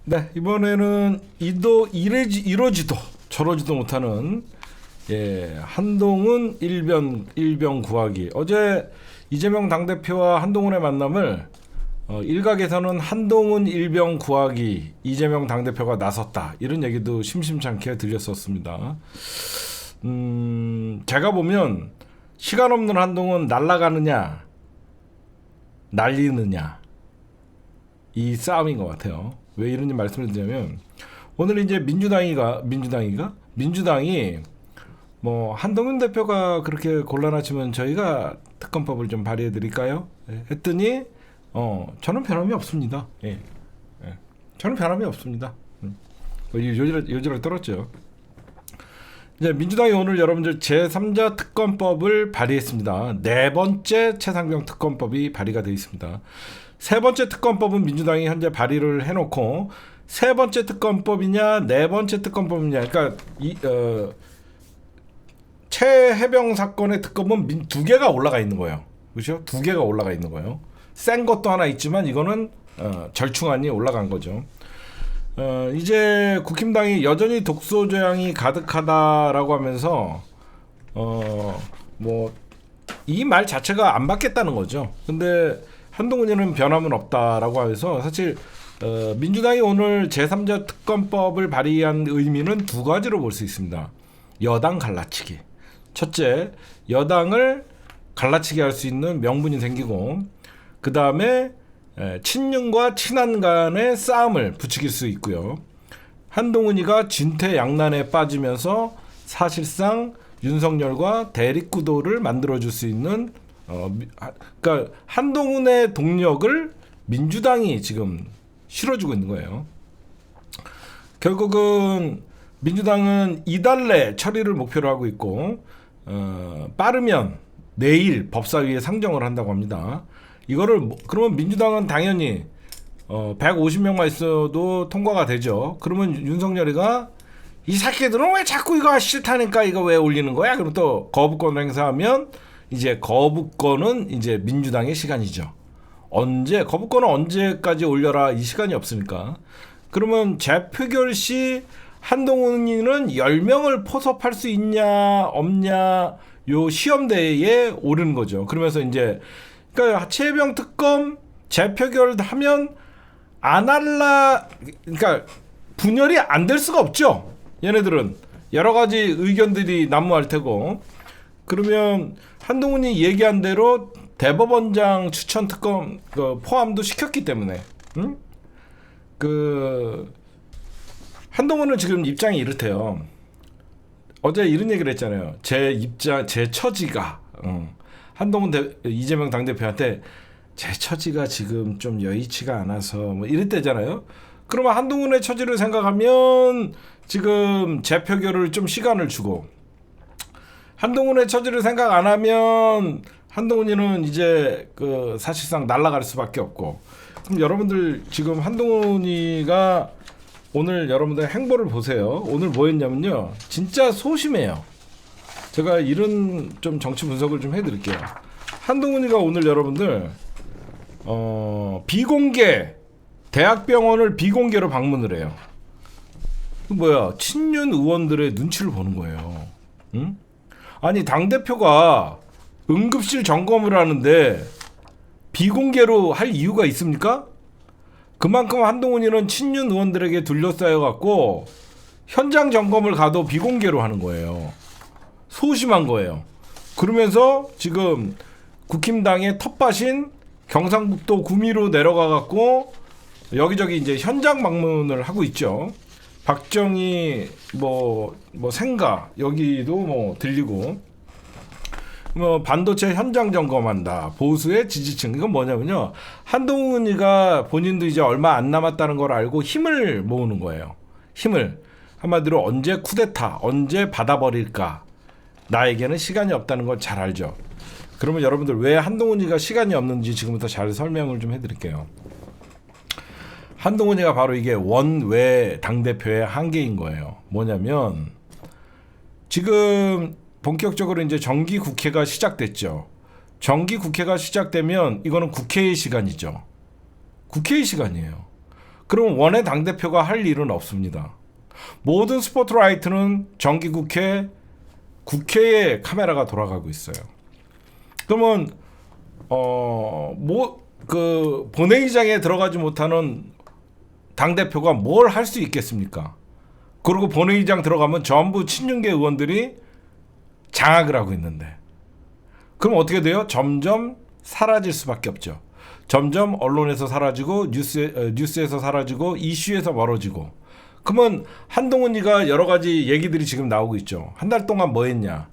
네, 이번에는 이러지도 저러지도 못하는 한동훈 일병 구하기. 어제 이재명 당대표와 한동훈의 만남을 일각에서는 한동훈 일병 구하기 이재명 당대표가 나섰다 이런 얘기도 심심찮게 들렸었습니다. 제가 보면 시간 없는 한동훈 날아가느냐 날리느냐 이 싸움인 것 같아요. 왜 이런지 말씀을 드리냐면 오늘 이제 민주당이 뭐 한동훈 대표가 그렇게 곤란하시면 저희가 특검법을 좀 발의해 드릴까요? 했더니 저는 변함이 없습니다. 저는 변함이 없습니다. 요지를 떨었죠. 이제 민주당이 오늘 여러분들 제3자 특검법을 발의했습니다. 네 번째 최상병 특검법이 발의가 되어 있습니다. 세 번째 특검법은 민주당이 현재 발의를 해놓고 세 번째 특검법이냐 네 번째 특검법이냐, 그러니까 최해병 사건의 특검은 두 개가 올라가 있는 거예요. 그렇죠? 두 개가 올라가 있는 거예요. 센 것도 하나 있지만 이거는 절충안이 올라간 거죠. 이제 국힘당이 여전히 독소 조항이 가득하다라고 하면서 뭐 이 말 자체가 안 받겠다는 거죠. 근데 한동훈이는 변함은 없다라고 해서 사실 민주당이 오늘 제3자 특검법을 발의한 의미는 두 가지로 볼 수 있습니다. 여당 갈라치기. 첫째, 여당을 갈라치게 할 수 있는 명분이 생기고, 그 다음에 친윤과 친한 간의 싸움을 부추길 수 있고요. 한동훈이가 진퇴양난에 빠지면서 사실상 윤석열과 대립구도를 만들어줄 수 있는 그러니까 한동훈의 동력을 민주당이 지금 실어주고 있는 거예요. 결국은 민주당은 이달 내 처리를 목표로 하고 있고 빠르면 내일 법사위에 상정을 한다고 합니다. 이거를 그러면 민주당은 당연히 150명만 있어도 통과가 되죠. 그러면 윤석열이가 이 새끼들은 왜 자꾸 이거 싫다니까 이거 왜 올리는 거야? 그럼 또 거부권을 행사하면 이제 거부권은 이제 민주당의 시간이죠. 거부권은 언제까지 올려라 이 시간이 없으니까. 그러면 재표결 시 한동훈이는 10명을 포섭할 수 있냐 없냐 요 시험대에 오르는 거죠. 그러면서 이제 그러니까 최해병 특검 재표결 하면 안 할라, 그러니까 분열이 안 될 수가 없죠. 얘네들은 여러 가지 의견들이 난무할 테고. 그러면 한동훈이 얘기한 대로 대법원장 추천 특검 포함도 시켰기 때문에 한동훈은 지금 입장이 이렇대요. 어제 이런 얘기를 했잖아요. 제 처지가 이재명 당대표한테 제 처지가 지금 좀 여의치가 않아서 뭐 이랬대잖아요. 그러면 한동훈의 처지를 생각하면 지금 재표결을 좀 시간을 주고, 한동훈의 처지를 생각 안 하면 한동훈이는 이제 사실상 날아갈 수밖에 없고. 그럼 여러분들 지금 한동훈이가 오늘 여러분들 행보를 보세요. 오늘 뭐 했냐면요, 진짜 소심해요. 제가 이런 좀 정치 분석을 좀 해드릴게요. 한동훈이가 오늘 여러분들 비공개 대학병원을 비공개로 방문을 해요. 뭐야, 친윤 의원들의 눈치를 보는 거예요. 응? 아니 당대표가 응급실 점검을 하는데 비공개로 할 이유가 있습니까? 그만큼 한동훈이는 친윤 의원들에게 둘러싸여 갖고 현장 점검을 가도 비공개로 하는 거예요. 소심한 거예요. 그러면서 지금 국힘당의 탓밭인 경상북도 구미로 내려가 갖고 여기저기 이제 현장 방문을 하고 있죠. 박정희 생가 여기도 뭐 들리고, 뭐 반도체 현장 점검한다, 보수의 지지층. 이건 뭐냐면요, 한동훈이가 본인도 이제 얼마 안 남았다는 걸 알고 힘을 모으는 거예요. 힘을 한마디로 언제 쿠데타, 언제 받아버릴까. 나에게는 시간이 없다는 걸 잘 알죠. 그러면 여러분들 왜 한동훈이가 시간이 없는지 지금부터 잘 설명을 좀 해드릴게요. 한동훈이가 바로 이게 원외 당대표의 한계인 거예요. 뭐냐면 지금 본격적으로 이제 정기 국회가 시작됐죠. 정기 국회가 시작되면 이거는 국회의 시간이죠. 국회의 시간이에요. 그럼 원외 당대표가 할 일은 없습니다. 모든 스포트라이트는 정기국회, 국회에 카메라가 돌아가고 있어요. 그러면 본회의장에 들어가지 못하는 당대표가 뭘 할 수 있겠습니까? 그리고 본회의장 들어가면 전부 친윤계 의원들이 장악을 하고 있는데, 그럼 어떻게 돼요? 점점 사라질 수밖에 없죠. 점점 언론에서 사라지고 뉴스에서 사라지고 이슈에서 멀어지고. 그러면 한동훈이가 여러 가지 얘기들이 지금 나오고 있죠. 한 달 동안 뭐 했냐?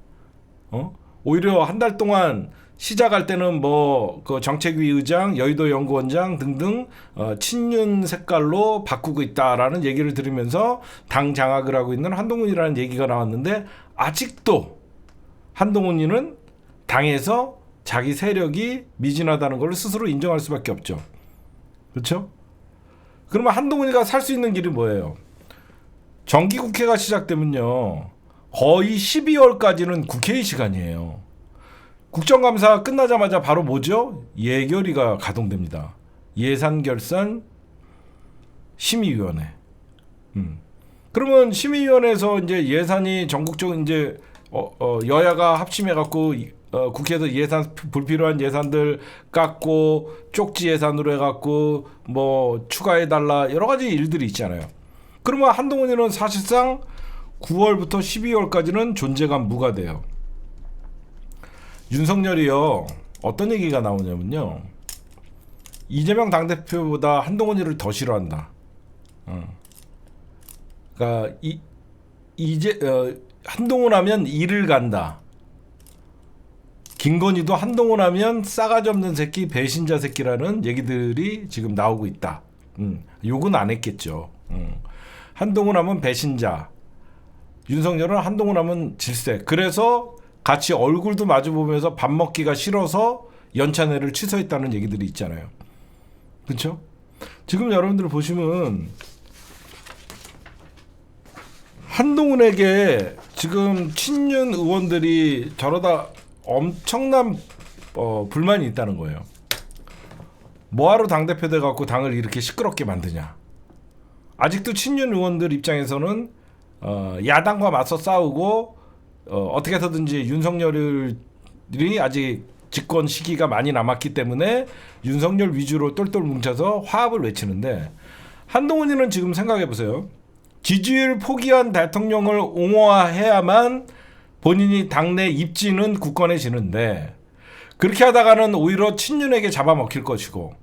오히려 한 달 동안 시작할 때는 그 정책위 의장, 여의도 연구원장 등등 친윤 색깔로 바꾸고 있다라는 얘기를 들으면서 당 장악을 하고 있는 한동훈이라는 얘기가 나왔는데, 아직도 한동훈이는 당에서 자기 세력이 미진하다는 걸 스스로 인정할 수밖에 없죠. 그렇죠? 그러면 한동훈이가 살 수 있는 길이 뭐예요? 정기국회가 시작되면요, 거의 12월까지는 국회의 시간이에요. 국정감사 끝나자마자 바로 뭐죠? 예결위가 가동됩니다. 예산결산 심의위원회. 그러면 심의위원회에서 이제 예산이 전국적으로 이제 여야가 합심해갖고 국회에서 예산, 불필요한 예산들 깎고 쪽지 예산으로 해갖고 뭐 추가해달라, 여러 가지 일들이 있잖아요. 그러면 한동훈이는 사실상 9월부터 12월까지는 존재감 무가돼요. 윤석열이요, 어떤 얘기가 나오냐면요, 이재명 당대표보다 한동훈이를 더 싫어한다. 그러니까 한동훈 하면 이를 간다. 김건희도 한동훈 하면 싸가지 없는 새끼, 배신자 새끼라는 얘기들이 지금 나오고 있다. 욕은 안 했겠죠. 한동훈 하면 배신자, 윤석열은 한동훈 하면 질색. 그래서 같이 얼굴도 마주보면서 밥 먹기가 싫어서 연찬회를 취소했다는 얘기들이 있잖아요. 그렇죠? 지금 여러분들 보시면 한동훈에게 지금 친윤 의원들이 저러다 엄청난 불만이 있다는 거예요. 뭐하러 당대표 돼갖고 당을 이렇게 시끄럽게 만드냐. 아직도 친윤 의원들 입장에서는 야당과 맞서 싸우고 어떻게 해서든지 윤석열이 아직 집권 시기가 많이 남았기 때문에 윤석열 위주로 똘똘 뭉쳐서 화합을 외치는데, 한동훈이는 지금 생각해보세요. 지지율 포기한 대통령을 옹호해야만 본인이 당내 입지는 굳건해지는데, 그렇게 하다가는 오히려 친윤에게 잡아먹힐 것이고,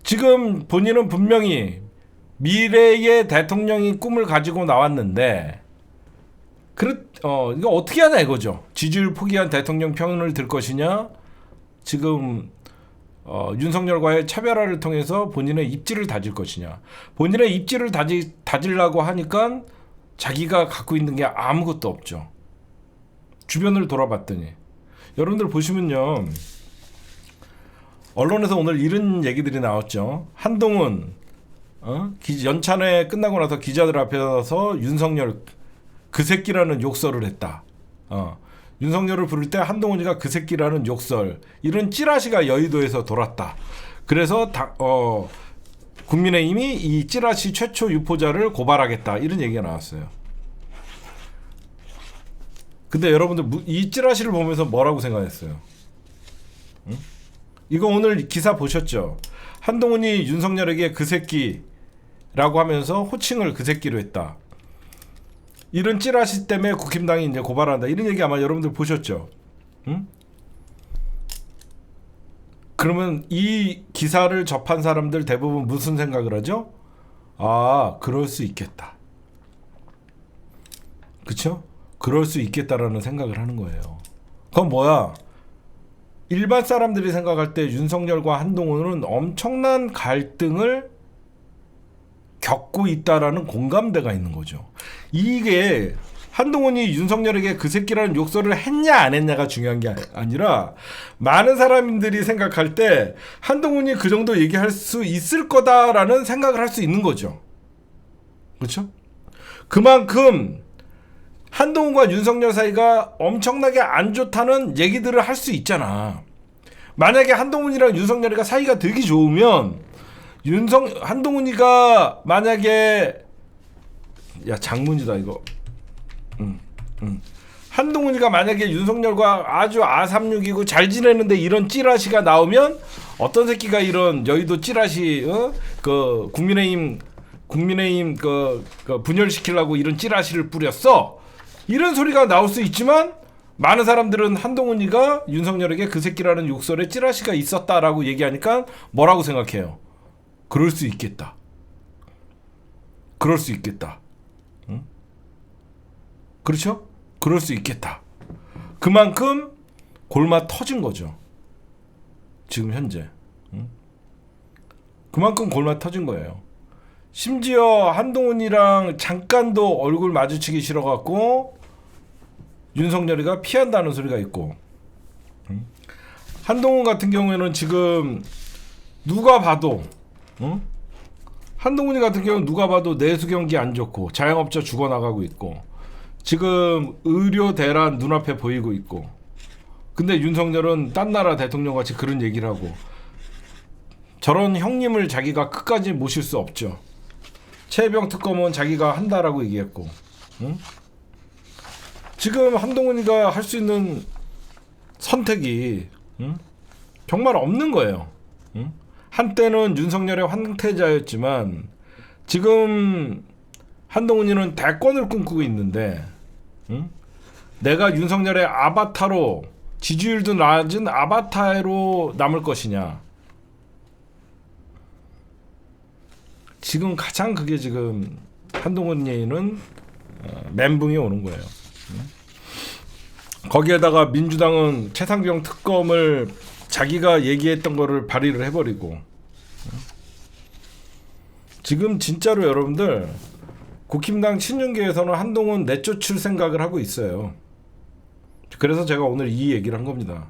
지금 본인은 분명히 미래의 대통령이 꿈을 가지고 나왔는데, 이거 어떻게 하냐 이거죠. 지지율 포기한 대통령 편을 들 것이냐, 지금 윤석열과의 차별화를 통해서 본인의 입지를 다질 것이냐. 본인의 입지를 다지려고 하니까 자기가 갖고 있는 게 아무것도 없죠. 주변을 돌아봤더니, 여러분들 보시면요, 언론에서 오늘 이런 얘기들이 나왔죠. 한동훈 연찬회 끝나고 나서 기자들 앞에서 윤석열 그 새끼라는 욕설을 했다. 윤석열을 부를 때 한동훈이가 그 새끼라는 욕설, 이런 찌라시가 여의도에서 돌았다. 그래서 국민의힘이 이 찌라시 최초 유포자를 고발하겠다, 이런 얘기가 나왔어요. 근데 여러분들 이 찌라시를 보면서 뭐라고 생각했어요? 응? 이거 오늘 기사 보셨죠? 한동훈이 윤석열에게 그 새끼라고 하면서 호칭을 그 새끼로 했다. 이런 찌라시 때문에 국힘당이 이제 고발한다, 이런 얘기 아마 여러분들 보셨죠? 응? 그러면 이 기사를 접한 사람들 대부분 무슨 생각을 하죠? 아, 그럴 수 있겠다. 그쵸? 그럴 수 있겠다라는 생각을 하는 거예요. 그건 뭐야? 일반 사람들이 생각할 때 윤석열과 한동훈은 엄청난 갈등을 겪고 있다라는 공감대가 있는 거죠. 이게 한동훈이 윤석열에게 그 새끼라는 욕설을 했냐 안 했냐가 중요한 게 아니라, 많은 사람들이 생각할 때 한동훈이 그 정도 얘기할 수 있을 거다라는 생각을 할 수 있는 거죠. 그렇죠? 그만큼 한동훈과 윤석열 사이가 엄청나게 안 좋다는 얘기들을 할 수 있잖아. 만약에 한동훈이랑 윤석열이가 사이가 되게 좋으면 한동훈이가 만약에 야 장문이다 이거. 한동훈이가 만약에 윤석열과 아주 아삼육이고 잘 지내는데 이런 찌라시가 나오면 어떤 새끼가 이런 여의도 찌라시 그 국민의힘 그 분열시키려고 이런 찌라시를 뿌렸어. 이런 소리가 나올 수 있지만 많은 사람들은 한동훈이가 윤석열에게 그 새끼라는 욕설에 찌라시가 있었다라고 얘기하니까 뭐라고 생각해요? 그럴 수 있겠다. 그럴 수 있겠다. 응? 그렇죠? 그럴 수 있겠다. 그만큼 골마 터진 거죠. 지금 현재. 응? 그만큼 골마 터진 거예요. 심지어 한동훈이랑 잠깐도 얼굴 마주치기 싫어갖고 윤석열이가 피한다는 소리가 있고, 한동훈 같은 경우에는 지금 누가 봐도 한동훈이 같은 경우는 누가 봐도 내수 경기 안 좋고 자영업자 죽어나가고 있고 지금 의료 대란 눈앞에 보이고 있고, 근데 윤석열은 딴 나라 대통령 같이 그런 얘기를 하고, 저런 형님을 자기가 끝까지 모실 수 없죠. 최혜병 특검은 자기가 한다라고 얘기했고, 응? 지금 한동훈이가 할 수 있는 선택이 정말 없는 거예요. 한때는 윤석열의 황태자였지만 지금 한동훈이는 대권을 꿈꾸고 있는데 내가 윤석열의 아바타로, 지지율도 낮은 아바타로 남을 것이냐. 지금 가장 그게 지금 한동훈이는 멘붕이 오는 거예요. 거기에다가 민주당은 최상병 특검을 자기가 얘기했던 거를 발의를 해버리고, 지금 진짜로 여러분들 국힘당 친윤계에서는 한동훈 내쫓을 생각을 하고 있어요. 그래서 제가 오늘 이 얘기를 한 겁니다.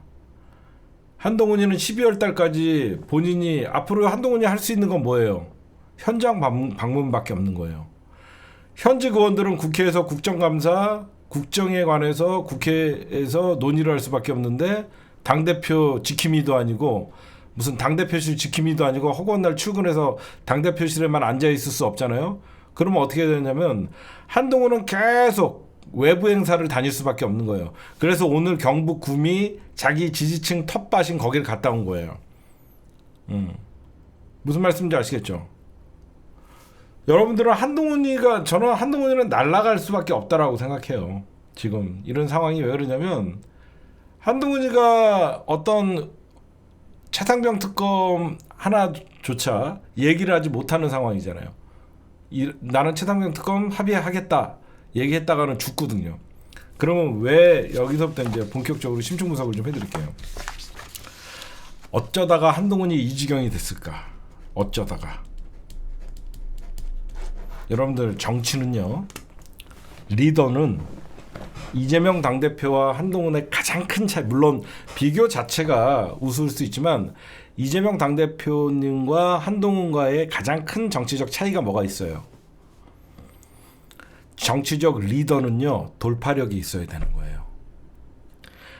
한동훈이는 12월 달까지 본인이, 앞으로 한동훈이 할 수 있는 건 뭐예요? 현장 방문밖에 없는 거예요. 현직 의원들은 국회에서 국정감사, 국정에 관해서 국회에서 논의를 할 수밖에 없는데, 당대표 지킴이도 아니고 무슨 당대표실 지킴이도 아니고 허구한 날 출근해서 당대표실에만 앉아있을 수 없잖아요. 그러면 어떻게 되냐면 한동훈은 계속 외부 행사를 다닐 수밖에 없는 거예요. 그래서 오늘 경북 구미 자기 지지층 텃밭인 거기를 갔다 온 거예요. 무슨 말씀인지 아시겠죠? 여러분들은 저는 한동훈이는 날아갈 수밖에 없다라고 생각해요. 지금 이런 상황이 왜 그러냐면, 한동훈이가 어떤 최상병 특검 하나조차 얘기를 하지 못하는 상황이잖아요. 나는 최상병 특검 합의하겠다 얘기했다가는 죽거든요. 그러면 왜 여기서부터 이제 본격적으로 심층 분석을 좀 해드릴게요. 어쩌다가 한동훈이 이 지경이 됐을까? 어쩌다가. 여러분들, 정치는요, 리더는 이재명 당대표와 한동훈의 가장 큰 차이, 물론 비교 자체가 우스울 수 있지만 이재명 당대표님과 한동훈과의 가장 큰 정치적 차이가 뭐가 있어요? 정치적 리더는요, 돌파력이 있어야 되는 거예요.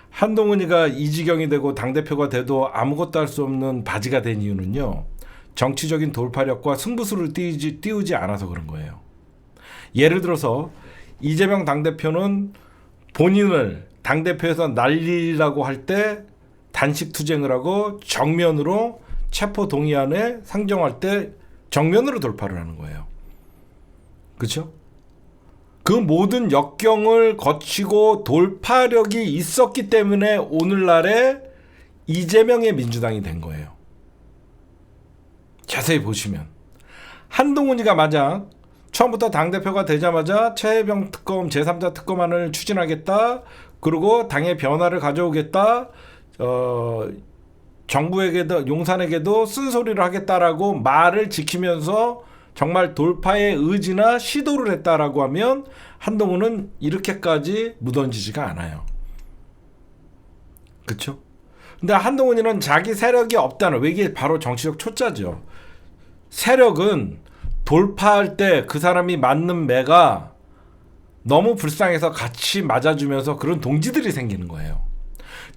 한동훈이가 이 지경이 되고 당대표가 돼도 아무것도 할 수 없는 바지가 된 이유는요, 정치적인 돌파력과 승부수를 띄우지 않아서 그런 거예요. 예를 들어서 이재명 당대표는 본인을 당대표에서 날리려고 할 때 단식 투쟁을 하고 정면으로 체포 동의안에 상정할 때 정면으로 돌파를 하는 거예요. 그렇죠? 그 모든 역경을 거치고 돌파력이 있었기 때문에 오늘날의 이재명의 민주당이 된 거예요. 자세히 보시면 한동훈이가 만약 처음부터 당대표가 되자마자 최혜병 특검, 제3자 특검안을 추진하겠다, 그리고 당의 변화를 가져오겠다, 정부에게도, 용산에게도 쓴소리를 하겠다라고 말을 지키면서 정말 돌파의 의지나 시도를 했다라고 하면 한동훈은 이렇게까지 무던지지가 않아요. 그렇죠? 근데 한동훈이는 자기 세력이 없다는, 왜 이게 바로 정치적 초짜죠. 세력은 돌파할 때 그 사람이 맞는 매가 너무 불쌍해서 같이 맞아주면서 그런 동지들이 생기는 거예요.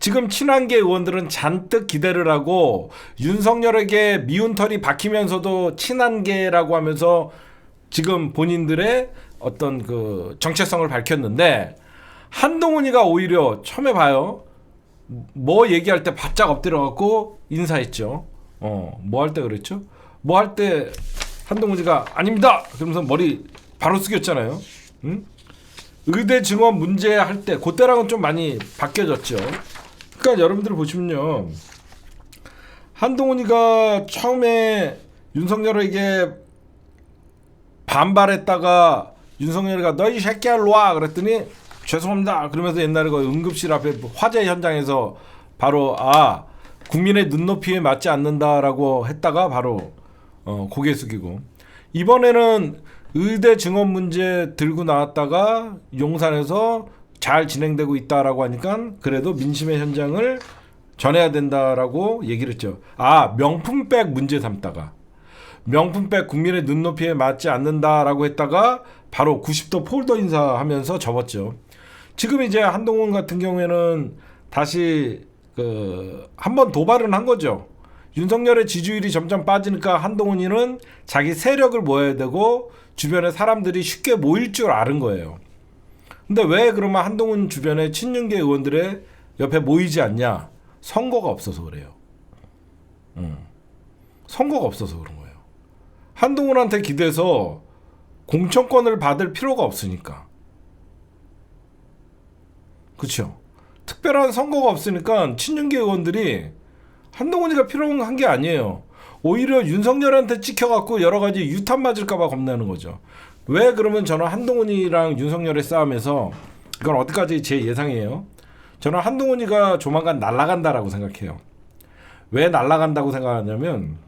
지금 친한계 의원들은 잔뜩 기대를 하고 윤석열에게 미운 털이 박히면서도 친한계라고 하면서 지금 본인들의 어떤 그 정체성을 밝혔는데, 한동훈이가 오히려 처음에 봐요. 뭐 얘기할 때 바짝 엎드려갖고 인사했죠. 뭐 할 때 그랬죠? 뭐 할 때 한동훈이가 아닙니다! 그러면서 머리 바로 숙였잖아요. 응? 의대 증원 문제 할 때 그때랑은 좀 많이 바뀌어졌죠. 그러니까 여러분들 보시면요, 한동훈이가 처음에 윤석열에게 반발했다가 윤석열이가 너 이 새끼야 일로 와 그랬더니 죄송합니다 그러면서 옛날에 그 응급실 앞에 화재 현장에서 바로 국민의 눈높이에 맞지 않는다라고 했다가 바로 고개 숙이고, 이번에는 의대 증원 문제 들고 나왔다가 용산에서 잘 진행되고 있다라고 하니까 그래도 민심의 현장을 전해야 된다라고 얘기를 했죠. 명품백 문제 삼다가 명품백 국민의 눈높이에 맞지 않는다라고 했다가 바로 90도 폴더 인사하면서 접었죠. 지금 이제 한동훈 같은 경우에는 다시 한번 도발은 한 거죠. 윤석열의 지지율이 점점 빠지니까 한동훈이는 자기 세력을 모아야 되고 주변에 사람들이 쉽게 모일 줄 아는 거예요. 근데 왜 그러면 한동훈 주변에 친윤계 의원들의 옆에 모이지 않냐? 선거가 없어서 그래요. 선거가 없어서 그런 거예요. 한동훈한테 기대서 공천권을 받을 필요가 없으니까. 그렇죠? 특별한 선거가 없으니까 친윤계 의원들이 한동훈이가 필요한 게 아니에요. 오히려 윤석열한테 찍혀갖고 여러 가지 유탄 맞을까봐 겁나는 거죠. 왜 그러면 저는 한동훈이랑 윤석열의 싸움에서, 이건 어디까지 제 예상이에요, 저는 한동훈이가 조만간 날아간다라고 생각해요. 왜 날아간다고 생각하냐면,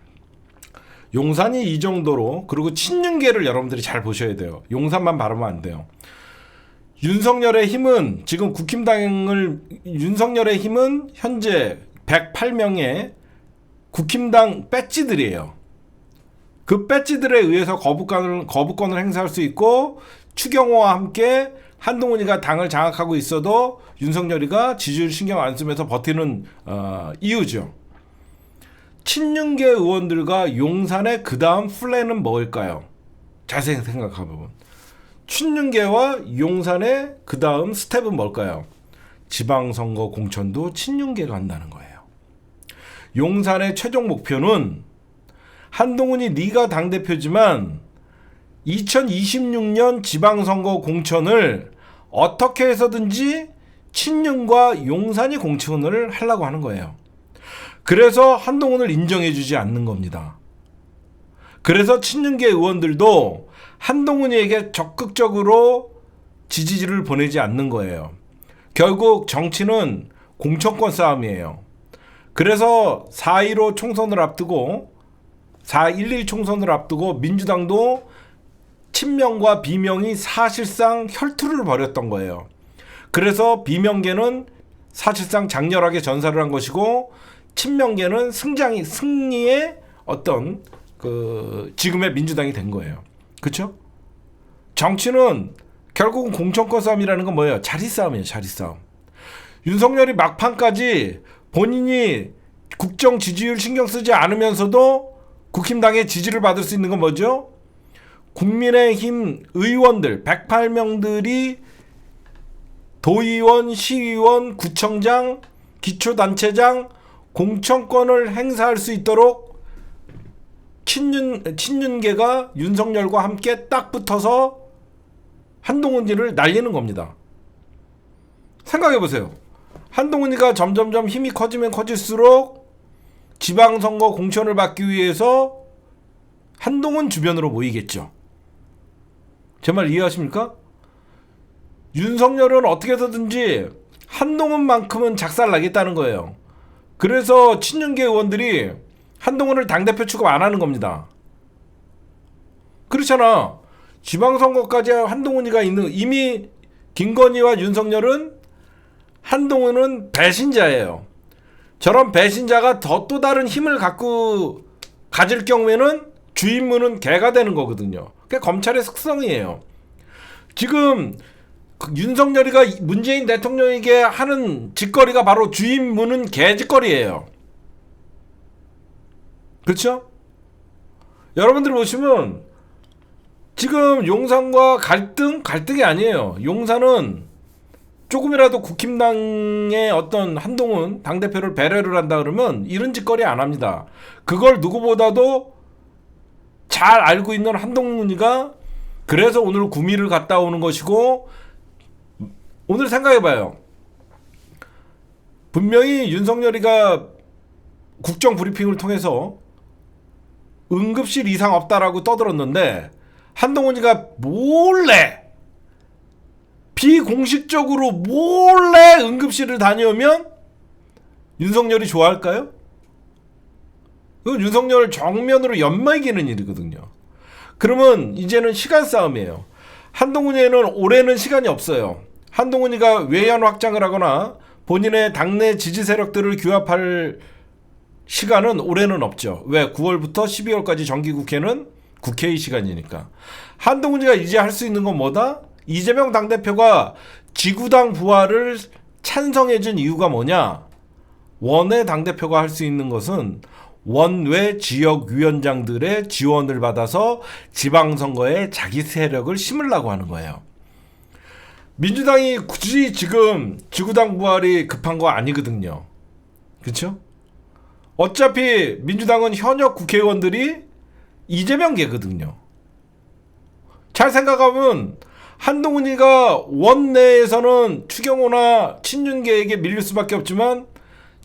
용산이 이 정도로, 그리고 친윤계를 여러분들이 잘 보셔야 돼요. 용산만 바라보면 안 돼요. 윤석열의 힘은 지금 윤석열의 힘은 현재 108명의 국힘당 배지들이에요. 그 배지들에 의해서 거부권을 행사할 수 있고, 추경호와 함께 한동훈이가 당을 장악하고 있어도 윤석열이가 지지율 신경 안 쓰면서 버티는 이유죠. 친윤계 의원들과 용산의 그 다음 플랜은 뭘까요? 자세히 생각해보면 친윤계와 용산의 그 다음 스텝은 뭘까요? 지방선거 공천도 친윤계가 한다는 거예요. 용산의 최종 목표는 한동훈이 네가 당대표지만 2026년 지방선거 공천을 어떻게 해서든지 친윤과 용산이 공천을 하려고 하는 거예요. 그래서 한동훈을 인정해주지 않는 겁니다. 그래서 친윤계 의원들도 한동훈에게 적극적으로 지지를 보내지 않는 거예요. 결국 정치는 공천권 싸움이에요. 그래서 4.15 총선을 앞두고 4.11 총선을 앞두고 민주당도 친명과 비명이 사실상 혈투를 벌였던 거예요. 그래서 비명계는 사실상 장렬하게 전사를 한 것이고, 친명계는 승리의 어떤 지금의 민주당이 된 거예요. 그렇죠? 정치는 결국은 공천권 싸움이라는 건 뭐예요? 자리 싸움이에요. 자리 싸움. 윤석열이 막판까지 본인이 국정 지지율 신경 쓰지 않으면서도 국힘당의 지지를 받을 수 있는 건 뭐죠? 국민의힘 의원들 108명들이 도의원, 시의원, 구청장, 기초단체장 공천권을 행사할 수 있도록 친윤계가 윤석열과 함께 딱 붙어서 한동훈이를 날리는 겁니다. 생각해보세요. 한동훈이가 점점점 힘이 커지면 커질수록 지방선거 공천을 받기 위해서 한동훈 주변으로 모이겠죠. 제 말 이해하십니까? 윤석열은 어떻게 해서든지 한동훈만큼은 작살나겠다는 거예요. 그래서 친윤계 의원들이 한동훈을 당대표 취급 안 하는 겁니다. 그렇잖아. 지방선거까지 한동훈이가 있는, 이미 김건희와 윤석열은 한동훈은 배신자예요. 저런 배신자가 또 다른 힘을 가질 경우에는 주임무는 개가 되는 거거든요. 그게 검찰의 특성이에요. 지금 윤석열이가 문재인 대통령에게 하는 짓거리가 바로 주임 무는 개짓거리예요. 그렇죠? 여러분들 보시면 지금 용산과 갈등이 아니에요. 용산은 조금이라도 국힘당의 어떤 한동훈 당대표를 배려를 한다 그러면 이런 짓거리 안 합니다. 그걸 누구보다도 잘 알고 있는 한동훈이가 그래서 오늘 구미를 갔다 오는 것이고, 오늘 생각해봐요. 분명히 윤석열이가 국정 브리핑을 통해서 응급실 이상 없다라고 떠들었는데 한동훈이가 몰래 비공식적으로 몰래 응급실을 다녀오면 윤석열이 좋아할까요? 그건 윤석열 정면으로 엿먹이는 일이거든요. 그러면 이제는 시간 싸움이에요. 한동훈이는 올해는 시간이 없어요. 한동훈이가 외연 확장을 하거나 본인의 당내 지지 세력들을 규합할 시간은 올해는 없죠. 왜? 9월부터 12월까지 정기국회는 국회의 시간이니까. 한동훈이가 이제 할 수 있는 건 뭐다? 이재명 당대표가 지구당 부활을 찬성해준 이유가 뭐냐? 원외 당대표가 할 수 있는 것은 원외 지역위원장들의 지원을 받아서 지방선거에 자기 세력을 심으려고 하는 거예요. 민주당이 굳이 지금 지구당 부활이 급한 거 아니거든요. 그렇죠? 어차피 민주당은 현역 국회의원들이 이재명계거든요. 잘 생각하면 한동훈이가 원내에서는 추경호나 친윤계에게 밀릴 수밖에 없지만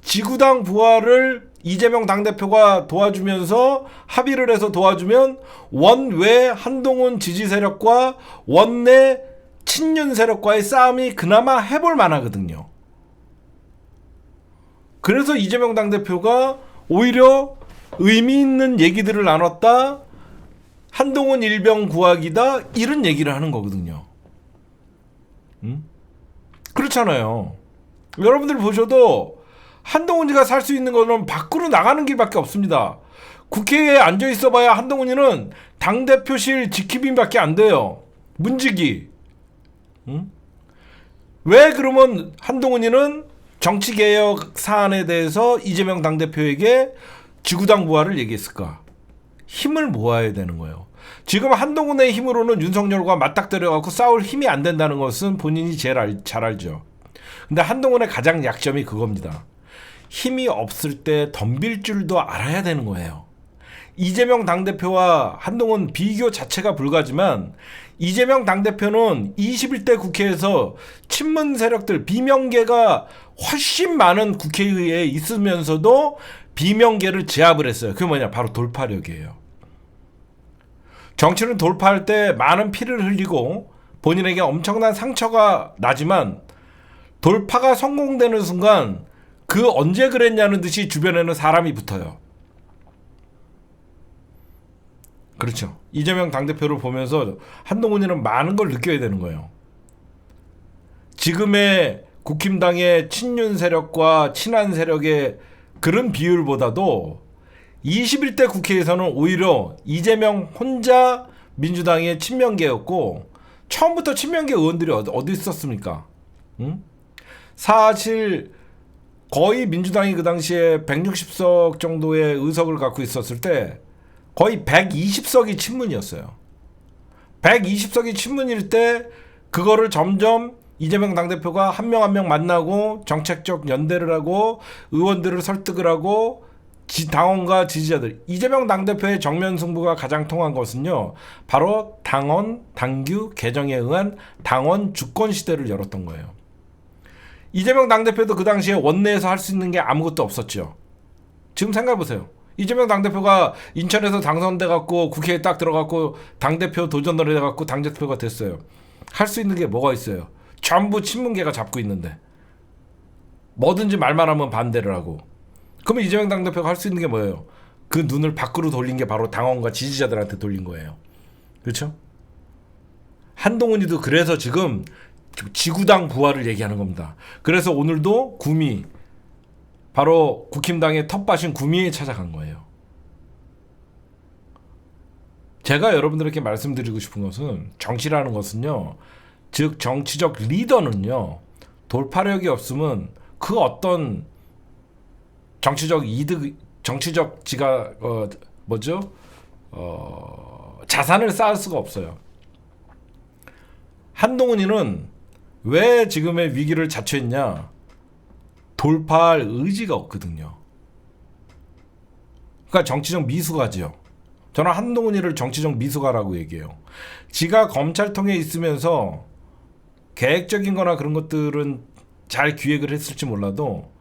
지구당 부활을 이재명 당대표가 도와주면서 합의를 해서 도와주면 원외 한동훈 지지 세력과 원내 친윤 세력과의 싸움이 그나마 해볼 만하거든요. 그래서 이재명 당대표가 오히려 의미 있는 얘기들을 나눴다, 한동훈 일병 구하기다, 이런 얘기를 하는 거거든요. 그렇잖아요. 여러분들 보셔도 한동훈이가 살 수 있는 거는 밖으로 나가는 길밖에 없습니다. 국회에 앉아 있어봐야 한동훈이는 당대표실 지키빔밖에 안 돼요. 문지기. 왜 그러면 한동훈이는 정치개혁 사안에 대해서 이재명 당대표에게 지구당 부활을 얘기했을까? 힘을 모아야 되는 거예요. 지금 한동훈의 힘으로는 윤석열과 맞닥뜨려갖고 싸울 힘이 안 된다는 것은 본인이 제일 잘 알죠. 근데 한동훈의 가장 약점이 그겁니다. 힘이 없을 때 덤빌 줄도 알아야 되는 거예요. 이재명 당대표와 한동훈 비교 자체가 불가지만 이재명 당대표는 21대 국회에서 친문 세력들, 비명계가 훨씬 많은 국회의회에 있으면서도 비명계를 제압을 했어요. 그게 뭐냐? 바로 돌파력이에요. 정치는 돌파할 때 많은 피를 흘리고 본인에게 엄청난 상처가 나지만 돌파가 성공되는 순간 그 언제 그랬냐는 듯이 주변에는 사람이 붙어요. 그렇죠. 이재명 당대표를 보면서 한동훈이는 많은 걸 느껴야 되는 거예요. 지금의 국힘당의 친윤 세력과 친한 세력의 그런 비율보다도 21대 국회에서는 오히려 이재명 혼자 민주당의 친명계였고, 처음부터 친명계 의원들이 어디 있었습니까? 사실 거의 민주당이 그 당시에 160석 정도의 의석을 갖고 있었을 때 거의 120석이 친문이었어요. 120석이 친문일 때 그거를 점점 이재명 당대표가 한 명 한 명 만나고 정책적 연대를 하고 의원들을 설득을 하고 당원과 지지자들, 이재명 당대표의 정면 승부가 가장 통한 것은요, 바로 당원, 당규 개정에 의한 당원 주권 시대를 열었던 거예요. 이재명 당대표도 그 당시에 원내에서 할 수 있는 게 아무것도 없었죠. 지금 생각해보세요. 이재명 당대표가 인천에서 당선돼 갖고 국회에 딱 들어갔고 당대표 도전을 해갖고 당대표가 됐어요. 할 수 있는 게 뭐가 있어요? 전부 친문계가 잡고 있는데 뭐든지 말만 하면 반대를 하고. 그러면 이재명 당대표가 할 수 있는 게 뭐예요? 그 눈을 밖으로 돌린 게 바로 당원과 지지자들한테 돌린 거예요. 그렇죠? 한동훈이도 그래서 지금 지구당 부활을 얘기하는 겁니다. 그래서 오늘도 구미, 바로 국힘당의 텃밭인 구미에 찾아간 거예요. 제가 여러분들에게 말씀드리고 싶은 것은 정치라는 것은요, 즉 정치적 리더는요, 돌파력이 없으면 그 어떤 정치적 이득, 정치적 자산을 쌓을 수가 없어요. 한동훈이는 왜 지금의 위기를 자초했냐? 돌파할 의지가 없거든요. 그러니까 정치적 미숙아지요. 저는 한동훈이를 정치적 미숙아라고 얘기해요. 지가 검찰통에 있으면서 계획적인 거나 그런 것들은 잘 기획을 했을지 몰라도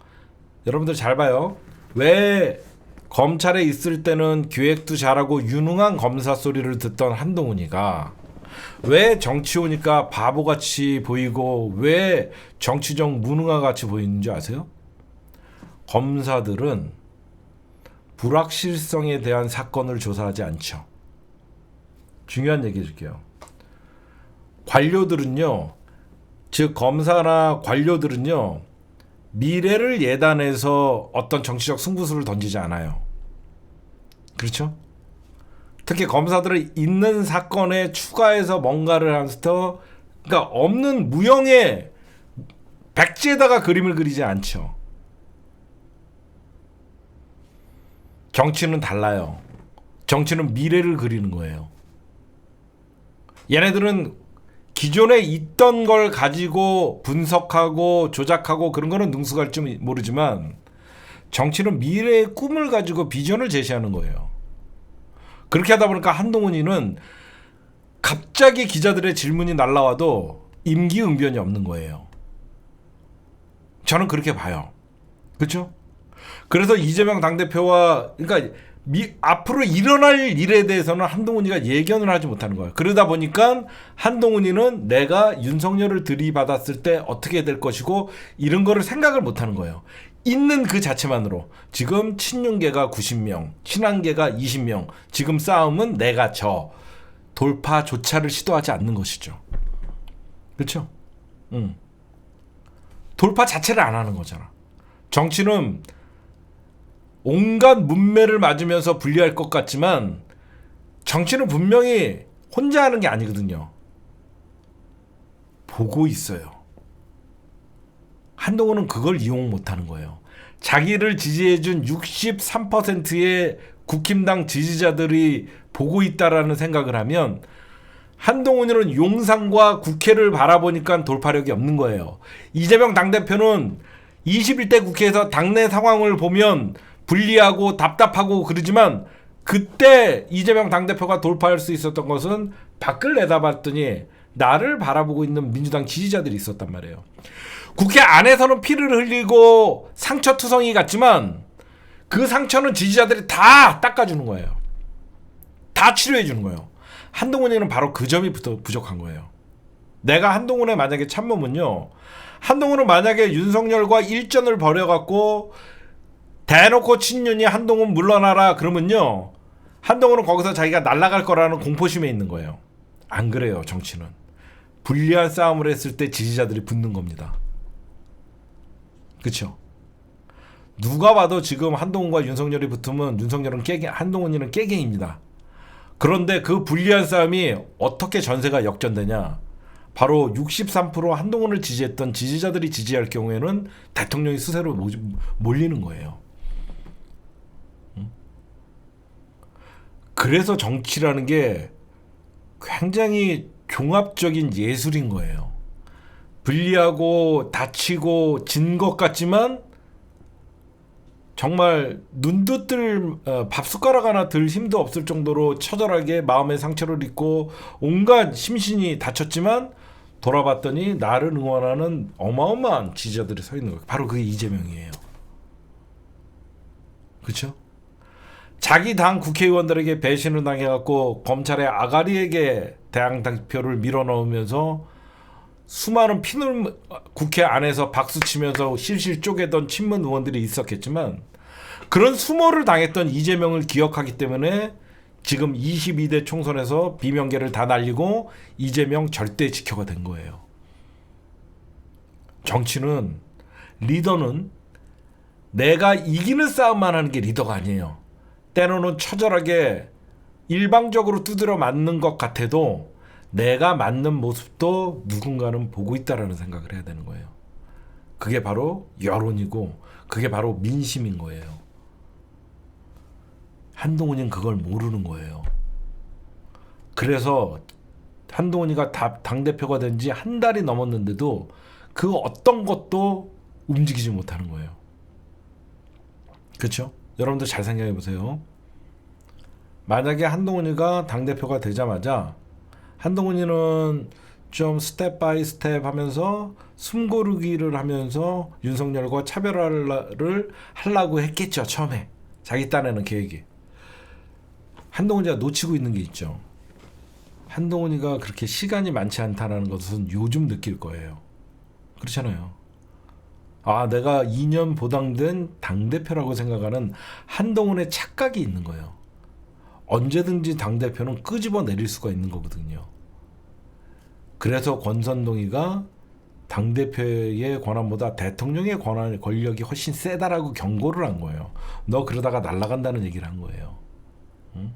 여러분들 잘 봐요. 왜 검찰에 있을 때는 기획도 잘하고 유능한 검사 소리를 듣던 한동훈이가 왜 정치 오니까 바보같이 보이고 왜 정치적 무능아같이 보이는지 아세요? 검사들은 불확실성에 대한 사건을 조사하지 않죠. 중요한 얘기 해줄게요. 관료들은요, 즉 검사나 관료들은요, 미래를 예단해서 어떤 정치적 승부수를 던지지 않아요. 그렇죠? 특히 검사들은 있는 사건에 추가해서 뭔가를 하면서, 그러니까 없는 무형의 백지에다가 그림을 그리지 않죠. 정치는 달라요. 정치는 미래를 그리는 거예요. 얘네들은 기존에 있던 걸 가지고 분석하고 조작하고 그런 거는 능숙할지 모르지만 정치는 미래의 꿈을 가지고 비전을 제시하는 거예요. 그렇게 하다 보니까 한동훈이는 갑자기 기자들의 질문이 날라와도 임기응변이 없는 거예요. 저는 그렇게 봐요. 그렇죠? 그래서 이재명 당대표와 그러니까 앞으로 일어날 일에 대해서는 한동훈이가 예견을 하지 못하는 거예요. 그러다 보니까 한동훈이는 내가 윤석열을 들이받았을 때 어떻게 될 것이고 이런 거를 생각을 못하는 거예요. 있는 그 자체만으로 지금 친윤계가 90명, 친한계가 20명, 지금 싸움은 내가 져. 돌파조차를 시도하지 않는 것이죠. 그렇죠? 돌파 자체를 안 하는 거잖아. 정치는 온갖 문매를 맞으면서 불리할 것 같지만 정치는 분명히 혼자 하는 게 아니거든요. 보고 있어요. 한동훈은 그걸 이용 못하는 거예요. 자기를 지지해준 63%의 국힘당 지지자들이 보고 있다라는 생각을 하면 한동훈은 용산과 국회를 바라보니까 돌파력이 없는 거예요. 이재명 당대표는 21대 국회에서 당내 상황을 보면 불리하고 답답하고 그러지만 그때 이재명 당대표가 돌파할 수 있었던 것은 밖을 내다봤더니 나를 바라보고 있는 민주당 지지자들이 있었단 말이에요. 국회 안에서는 피를 흘리고 상처투성이 같지만 그 상처는 지지자들이 다 닦아주는 거예요. 다 치료해주는 거예요. 한동훈이는 바로 그 점이 부족한 거예요. 내가 한동훈의 만약에 참모면요, 한동훈은 만약에 윤석열과 일전을 벌여갖고 대놓고 친윤이 한동훈 물러나라 그러면요, 한동훈은 거기서 자기가 날아갈 거라는 공포심에 있는 거예요. 안 그래요. 정치는 불리한 싸움을 했을 때 지지자들이 붙는 겁니다. 그렇죠? 누가 봐도 지금 한동훈과 윤석열이 붙으면 윤석열은 한동훈이는 깨갱입니다. 그런데 그 불리한 싸움이 어떻게 전세가 역전되냐? 바로 63% 한동훈을 지지했던 지지자들이 지지할 경우에는 대통령이 수세로 몰리는 거예요. 그래서 정치라는 게 굉장히 종합적인 예술인 거예요. 불리하고 다치고 진 것 같지만 정말 눈도 뜰 밥숟가락 하나 들 힘도 없을 정도로 처절하게 마음의 상처를 입고 온갖 심신이 다쳤지만 돌아봤더니 나를 응원하는 어마어마한 지지자들이 서 있는 거예요. 바로 그게 이재명이에요. 그렇죠? 자기 당 국회의원들에게 배신을 당해갖고 검찰의 아가리에게 당대표를 밀어넣으면서 수많은 피눈 국회 안에서 박수치면서 실실 쪼개던 친문 의원들이 있었겠지만 그런 수모를 당했던 이재명을 기억하기 때문에 지금 22대 총선에서 비명계를 다 날리고 이재명 절대 지켜가 된 거예요. 정치는, 리더는 내가 이기는 싸움만 하는 게 리더가 아니에요. 때로는 처절하게 일방적으로 두드려 맞는 것 같아도 내가 맞는 모습도 누군가는 보고 있다라는 생각을 해야 되는 거예요. 그게 바로 여론이고 그게 바로 민심인 거예요. 한동훈이는 그걸 모르는 거예요. 그래서 한동훈이가 당대표가 된 지 한 달이 넘었는데도 그 어떤 것도 움직이지 못하는 거예요. 그렇죠? 여러분들 잘 생각해 보세요. 만약에 한동훈이가 당대표가 되자마자 한동훈이는 좀 스텝 바이 스텝 하면서 숨고르기를 하면서 윤석열과 차별화를 하려고 했겠죠. 처음에 자기 딴에는 계획이. 한동훈이가 놓치고 있는 게 있죠. 한동훈이가 그렇게 시간이 많지 않다는 것은 요즘 느낄 거예요. 그렇잖아요. 아, 내가 2년 보당된 당대표라고 생각하는 한동훈의 착각이 있는 거예요. 언제든지 당대표는 끄집어 내릴 수가 있는 거거든요. 그래서 권선동이가 당대표의 권한보다 대통령의 권력이 훨씬 세다라고 경고를 한 거예요. 너 그러다가 날아간다는 얘기를 한 거예요. 응?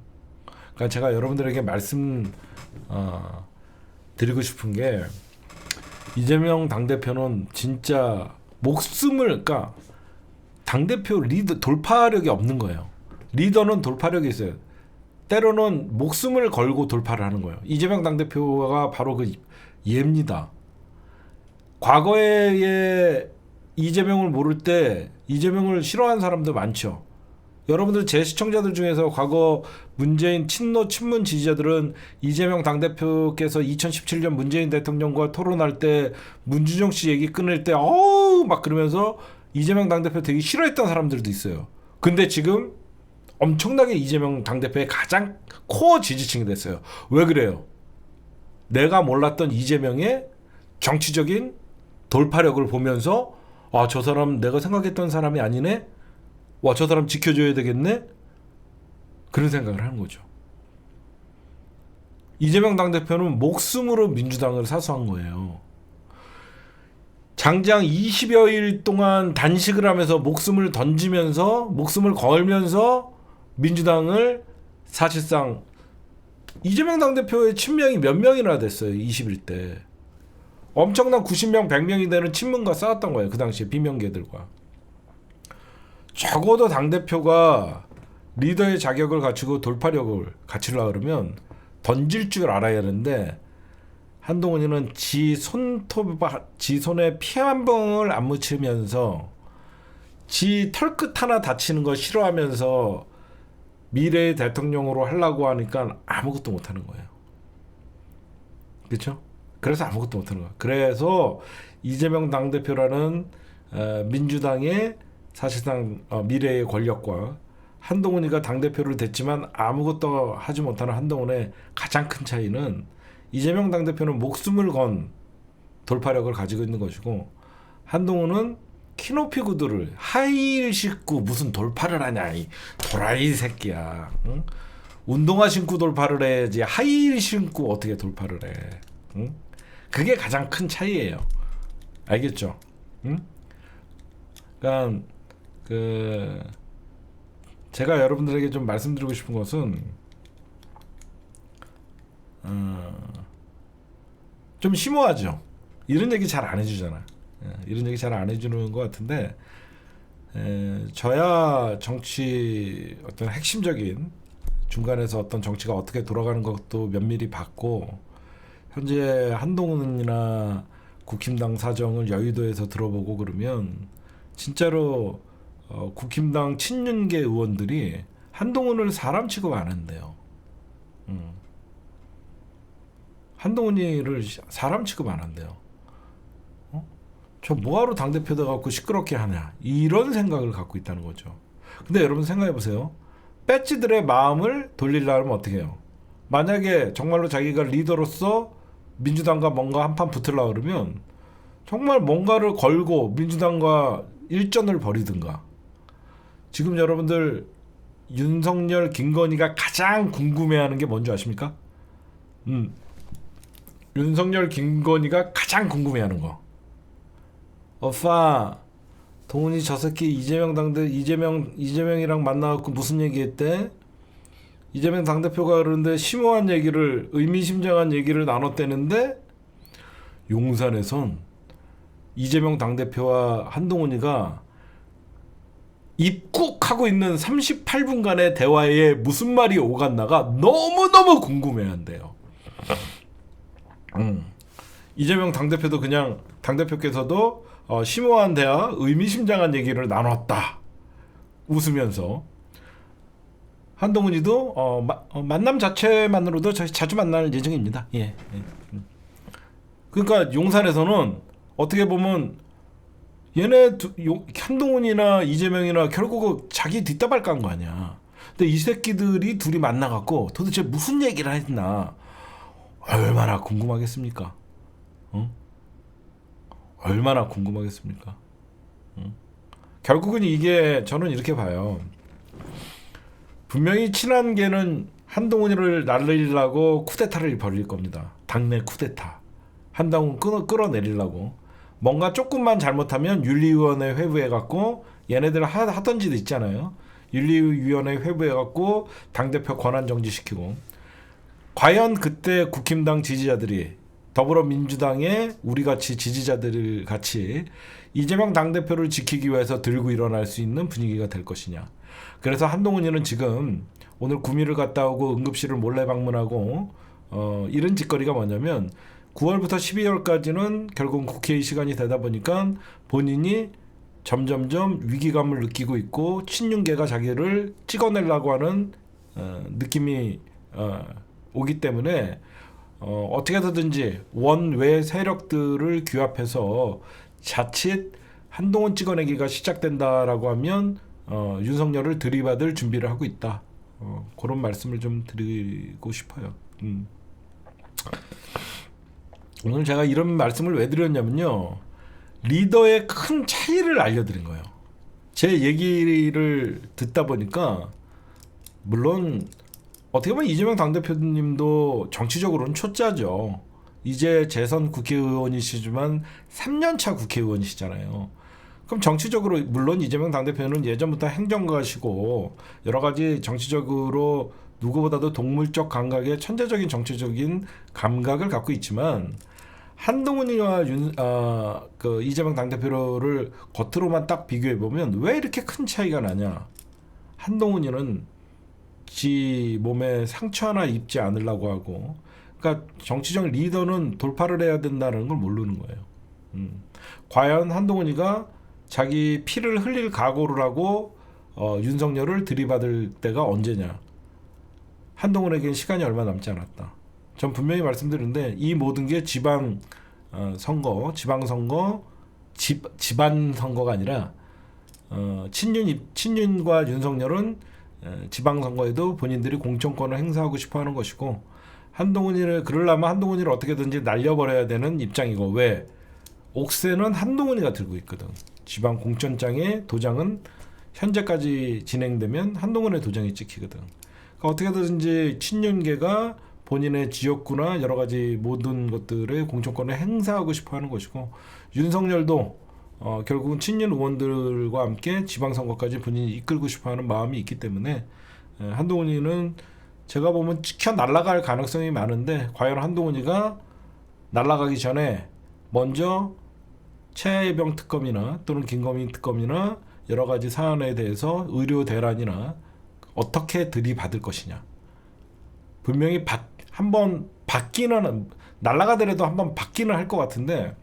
그러니까 제가 여러분들에게 드리고 싶은 게 이재명 당대표는 진짜 그러니까 당대표 리더 돌파력이 없는 거예요. 리더는 돌파력이 있어요. 때로는 목숨을 걸고 돌파를 하는 거예요. 이재명 당대표가 바로 그 예입니다. 과거에 이재명을 모를 때 이재명을 싫어하는 사람도 많죠. 여러분들 제 시청자들 중에서 과거 문재인 친문 지지자들은 이재명 당대표께서 2017년 문재인 대통령과 토론할 때 문준정 씨 얘기 끊을 때 어우 막 그러면서 이재명 당대표 되게 싫어했던 사람들도 있어요. 근데 지금 엄청나게 이재명 당대표의 가장 코어 지지층이 됐어요. 왜 그래요? 내가 몰랐던 이재명의 정치적인 돌파력을 보면서 아, 저 사람 내가 생각했던 사람이 아니네? 와, 저 사람 지켜줘야 되겠네? 그런 생각을 하는 거죠. 이재명 당대표는 목숨으로 민주당을 사수한 거예요. 장장 20여일 동안 단식을 하면서 목숨을 던지면서 목숨을 걸면서 민주당을 사실상 이재명 당대표의 친명이 몇 명이나 됐어요. 21대. 엄청난 90명, 100명이 되는 친문과 싸웠던 거예요. 그 당시에 비명계들과. 적어도 당대표가 리더의 자격을 갖추고 돌파력을 갖추려고 그러면 던질 줄 알아야 하는데 한동훈이는 지 손에 피 한 방울 안 묻히면서 지 털끝 하나 다치는 거 싫어하면서 미래의 대통령으로 하려고 하니까 아무것도 못하는 거예요. 그렇죠? 그래서 아무것도 못하는 거예요. 그래서 이재명 당대표라는 민주당의 사실상 미래의 권력과 한동훈이가 당대표를 됐지만 아무것도 하지 못하는 한동훈의 가장 큰 차이는 이재명 당대표는 목숨을 건 돌파력을 가지고 있는 것이고 한동훈은 키높이 구두를 하이힐 신고 무슨 돌파를 하냐 이 도라이 새끼야. 응? 운동화 신고 돌파를 해야지 하이힐 신고 어떻게 돌파를 해. 응? 그게 가장 큰 차이예요. 알겠죠? 응? 그러니까 제가 여러분들에게 좀 말씀드리고 싶은 것은 좀 심오하죠. 이런 얘기 잘 안 해주잖아. 이런 얘기 잘 안 해주는 것 같은데 저야 정치 어떤 핵심적인 중간에서 어떤 정치가 어떻게 돌아가는 것도 면밀히 봤고 현재 한동훈이나 국힘당 사정을 여의도에서 들어보고 그러면 진짜로 국힘당 친윤계 의원들이 한동훈을 사람 취급 안 한대요. 한동훈이를 사람 취급 안 한대요. 저 뭐하러 당대표 돼갖고 시끄럽게 하냐 이런 생각을 갖고 있다는 거죠. 근데 여러분 생각해보세요. 배지들의 마음을 돌리려면 어떻게 해요? 만약에 정말로 자기가 리더로서 민주당과 뭔가 한판 붙으려고 그러면 정말 뭔가를 걸고 민주당과 일전을 벌이든가. 지금 여러분들 윤석열, 김건희가 가장 궁금해하는 게 뭔지 아십니까? 윤석열, 김건희가 가장 궁금해하는 거. 오빠, 동훈이 저 새끼 이재명이랑 만나갖고 무슨 얘기했대? 이재명 당대표가 그런데 심오한 얘기를, 의미심장한 얘기를 나눴대는데 용산에선 이재명 당대표와 한동훈이가 입국하고 있는 38분간의 대화에 무슨 말이 오갔나가 너무너무 궁금해한대요. 이재명 당대표도 그냥 당대표께서도 심오한 대화, 의미심장한 얘기를 나눴다 웃으면서, 한동훈이도 만남 자체만으로도 자주 만날 예정입니다. 예. 그러니까 용산에서는 어떻게 보면 얘네 한동훈이나 이재명이나 결국 자기 뒷담화 깐 거 아니야. 근데 이 새끼들이 둘이 만나갖고 도대체 무슨 얘기를 했나 얼마나 궁금하겠습니까? 얼마나 궁금하겠습니까? 결국은 이게 저는 이렇게 봐요. 분명히 친한 개는 한동훈이를 날리려고 쿠데타를 벌일 겁니다. 당내 쿠데타. 한동훈 끌어내리려고. 뭔가 조금만 잘못하면 윤리위원회 회부해갖고 얘네들 하던 짓 있잖아요. 윤리위원회 회부해갖고 당대표 권한 정지시키고. 과연 그때 국힘당 지지자들이 더불어민주당의 우리같이 지지자들 같이 이재명 당대표를 지키기 위해서 들고 일어날 수 있는 분위기가 될 것이냐. 그래서 한동훈이는 지금 오늘 구미를 갔다 오고 응급실을 몰래 방문하고 이런 짓거리가 뭐냐면 9월부터 12월까지는 결국 국회의 시간이 되다 보니까 본인이 점점점 위기감을 느끼고 있고 친윤계가 자기를 찍어내려고 하는 느낌이 오기 때문에 어떻게 하든지 원외 세력들을 규합해서 자칫 한동훈 찍어내기가 시작된다라고 하면 윤석열을 들이받을 준비를 하고 있다. 그런 말씀을 좀 드리고 싶어요. 오늘 제가 이런 말씀을 왜 드렸냐면요. 리더의 큰 차이를 알려드린 거예요. 제 얘기를 듣다 보니까 물론 어떻게 보면 이재명 당대표님도 정치적으로는 초짜죠. 이제 재선 국회의원이시지만 3년차 국회의원이시잖아요. 그럼 정치적으로 물론 이재명 당대표는 예전부터 행정가시고 여러 가지 정치적으로 누구보다도 동물적 감각에 천재적인 정치적인 감각을 갖고 있지만 한동훈이와 이재명 당대표를 겉으로만 딱 비교해 보면 왜 이렇게 큰 차이가 나냐? 한동훈이는 지 몸에 상처 하나 입지 않으려고 하고, 그러니까 정치적 리더는 돌파를 해야 된다는 걸 모르는 거예요. 과연 한동훈이가 자기 피를 흘릴 각오를 하고 윤석열을 들이받을 때가 언제냐? 한동훈에게는 시간이 얼마 남지 않았다. 전 분명히 말씀드리는데 이 모든 게 지방 선거가 아니라 친윤과 윤석열은 지방 선거에도 본인들이 공천권을 행사하고 싶어하는 것이고, 한동훈이를 그러려면 한동훈이를 어떻게든지 날려버려야 되는 입장이고, 왜 옥새는 한동훈이가 들고 있거든. 지방 공천장의 도장은 현재까지 진행되면 한동훈의 도장이 찍히거든. 그러니까 어떻게든지 친윤계가 본인의 지역구나 여러 가지 모든 것들의 공천권을 행사하고 싶어하는 것이고, 윤석열도 결국은 친윤 의원들과 함께 지방선거까지 본인이 이끌고 싶어하는 마음이 있기 때문에 한동훈이는 제가 보면 찍혀 날아갈 가능성이 많은데, 과연 한동훈이가 날아가기 전에 먼저 최혜병 특검이나 또는 김건희 특검이나 여러 가지 사안에 대해서 의료 대란이나 어떻게 들이받을 것이냐. 분명히 한번 받기는, 날아가더라도 한번 받기는 할 것 같은데,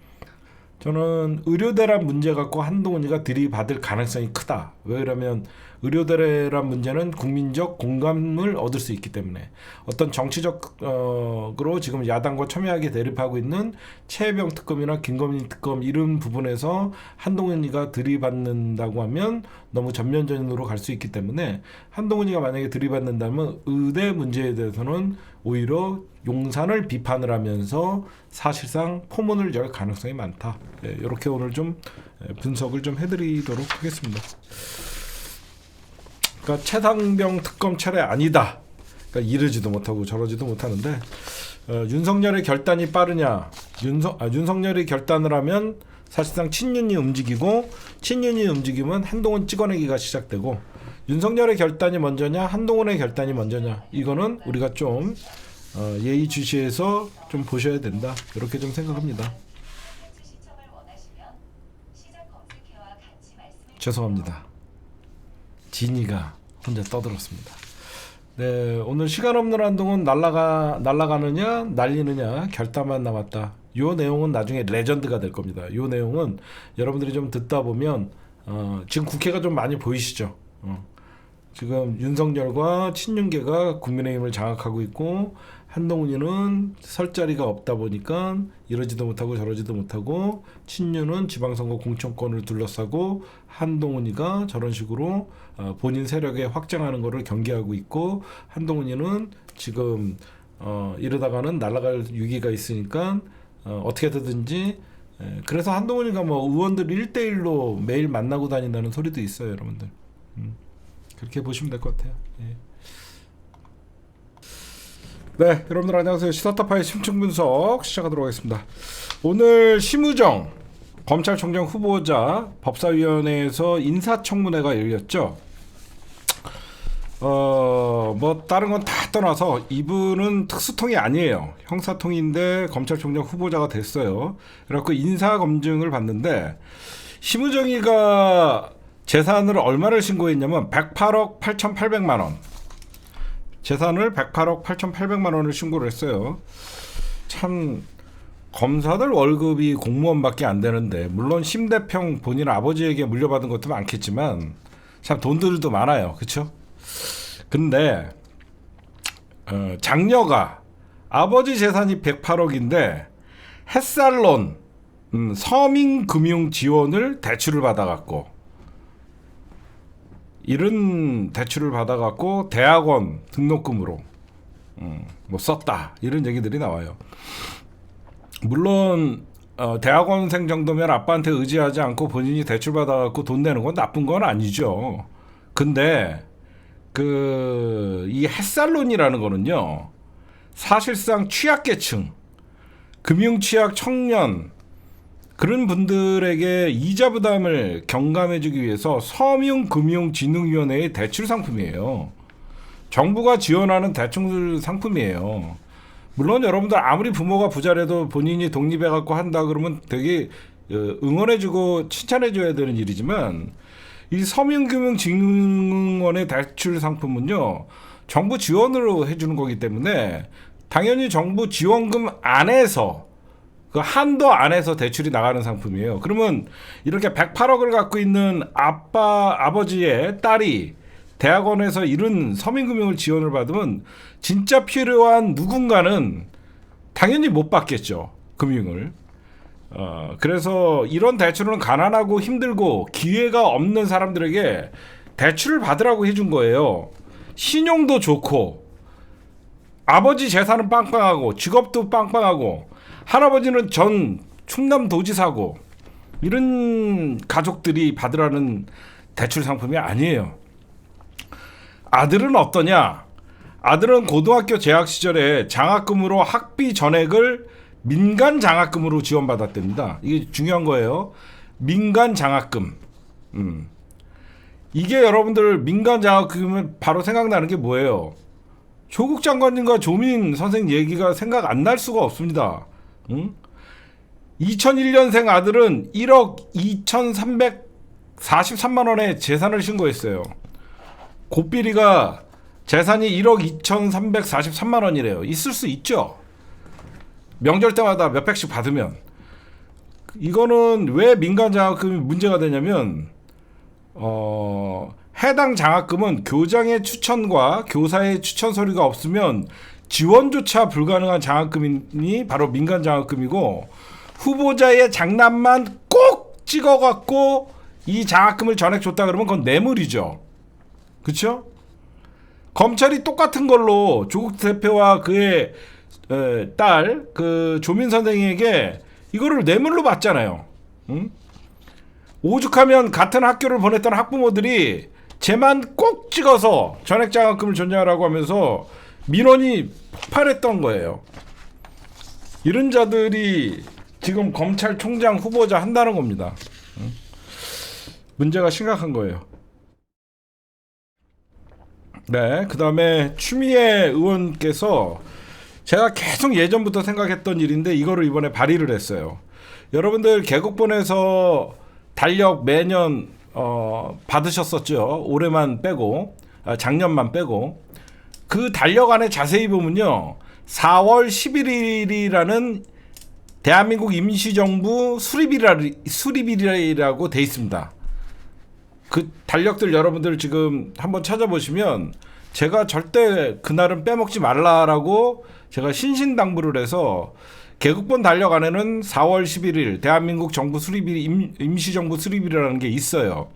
저는 의료대란 문제 갖고 한동훈이가 들이받을 가능성이 크다. 왜 그러면 의료대란 문제는 국민적 공감을 얻을 수 있기 때문에, 어떤 정치적으로 지금 야당과 첨예하게 대립하고 있는 최혜병 특검이나 김건희 특검 이런 부분에서 한동훈이가 들이받는다고 하면 너무 전면전으로 갈 수 있기 때문에, 한동훈이가 만약에 들이받는다면 의대 문제에 대해서는 오히려 용산을 비판을 하면서 사실상 포문을 열 가능성이 많다. 이렇게 오늘 좀 분석을 좀 해드리도록 하겠습니다. 그러니까 최상병 특검 차례 아니다. 그러니까 이러지도 못하고 저러지도 못하는데, 윤석열의 결단이 빠르냐? 윤석열이 결단을 하면 사실상 친윤이 움직이고, 친윤이 움직이면 한동훈 찍어내기가 시작되고, 윤석열의 결단이 먼저냐 한동훈의 결단이 먼저냐, 이거는 우리가 좀 예의주시해서 좀 보셔야 된다, 이렇게 좀 생각합니다. 죄송합니다. 진이가 혼자 떠들었습니다. 네, 오늘 시간 없는 한동훈 날라가느냐 날리느냐 결단만 남았다. 요 내용은 나중에 레전드가 될 겁니다. 요 내용은 여러분들이 좀 듣다 보면 지금 국회가 좀 많이 보이시죠? 지금 윤석열과 친윤계가 국민의힘을 장악하고 있고, 한동훈이는 설 자리가 없다 보니까 이러지도 못하고 저러지도 못하고, 친윤은 지방선거 공천권을 둘러싸고 한동훈이가 저런 식으로 본인 세력에 확장하는 것을 경계하고 있고, 한동훈이는 지금 이러다가는 날아갈 위기가 있으니까 어떻게 되든지, 그래서 한동훈이가 뭐 의원들 1대1로 매일 만나고 다닌다는 소리도 있어요, 여러분들. 그렇게 보시면 될 것 같아요. 예. 네, 여러분들 안녕하세요. 시사타파의 심층 분석 시작하도록 하겠습니다. 오늘 심우정 검찰총장 후보자 법사위원회에서 인사청문회가 열렸죠. 뭐 다른 건 다 떠나서 이분은 특수통이 아니에요. 형사통인데 검찰총장 후보자가 됐어요. 그래갖고 인사 검증을 받는데, 심우정이가 재산을 얼마를 신고했냐면 108억 8,800만 원. 재산을 108억 8,800만 원을 신고를 했어요. 참, 검사들 월급이 공무원밖에 안 되는데, 물론 심대평 본인 아버지에게 물려받은 것도 많겠지만 참 돈들도 많아요. 그렇죠? 근데 장녀가 아버지 재산이 108억인데 햇살론 서민금융지원을 대출을 받아갖고, 이런 대출을 받아갖고 대학원 등록금으로 뭐 썼다, 이런 얘기들이 나와요. 물론 대학원생 정도면 아빠한테 의지하지 않고 본인이 대출 받아갖고 돈 내는 건 나쁜 건 아니죠. 근데 이 햇살론이라는 거는요, 사실상 취약계층, 금융취약 청년, 그런 분들에게 이자 부담을 경감해주기 위해서 서민금융진흥위원회의 대출 상품이에요. 정부가 지원하는 대출 상품이에요. 물론 여러분들 아무리 부모가 부자라도 본인이 독립해갖고 한다 그러면 되게 응원해주고 칭찬해줘야 되는 일이지만, 이 서민금융진흥원의 대출 상품은요, 정부 지원으로 해주는 거기 때문에 당연히 정부 지원금 안에서, 그 한도 안에서 대출이 나가는 상품이에요. 그러면 이렇게 108억을 갖고 있는 아버지의 딸이 대학원에서 이런 서민금융을 지원을 받으면 진짜 필요한 누군가는 당연히 못 받겠죠, 금융을. 그래서 이런 대출은 가난하고 힘들고 기회가 없는 사람들에게 대출을 받으라고 해준 거예요. 신용도 좋고, 아버지 재산은 빵빵하고, 직업도 빵빵하고, 할아버지는 전 충남도지사고, 이런 가족들이 받으라는 대출 상품이 아니에요. 아들은 어떠냐? 아들은 고등학교 재학 시절에 장학금으로 학비 전액을 민간 장학금으로 지원받았답니다. 이게 중요한 거예요. 민간 장학금. 이게 여러분들 민간 장학금은 바로 생각나는 게 뭐예요? 조국 장관님과 조민 선생 얘기가 생각 안 날 수가 없습니다. 2001년생 아들은 1억 2,343만 원의 재산을 신고했어요. 고삐리가 재산이 1억 2,343만 원이래요. 있을 수 있죠. 명절 때마다 몇백씩 받으면. 이거는 왜 민간 장학금이 문제가 되냐면, 해당 장학금은 교장의 추천과 교사의 추천 서류가 없으면 지원조차 불가능한 장학금이 바로 민간 장학금이고, 후보자의 장난만 꼭 찍어갖고 이 장학금을 전액 줬다 그러면 그건 뇌물이죠. 그렇죠? 검찰이 똑같은 걸로 조국 대표와 그의 딸 조민 선생에게 이거를 뇌물로 받잖아요. 오죽하면 같은 학교를 보냈던 학부모들이 쟤만 꼭 찍어서 전액 장학금을 줬냐라고 하면서 민원이 폭발했던 거예요. 이런 자들이 지금 검찰총장 후보자 한다는 겁니다. 문제가 심각한 거예요. 네, 그 다음에 추미애 의원께서 제가 계속 예전부터 생각했던 일인데 이거를 이번에 발의를 했어요. 여러분들 개국본에서 달력 매년 받으셨었죠. 올해만 빼고 작년만 빼고 그 달력 안에 자세히 보면요. 4월 11일이라는 대한민국 임시정부 수립일이라고 돼 있습니다. 그 달력들 여러분들 지금 한번 찾아보시면 제가 절대 그날은 빼먹지 말라라고 제가 신신당부를 해서 개국본 달력 안에는 4월 11일 대한민국 정부 수립일 임시정부 수립일이라는 게 있어요.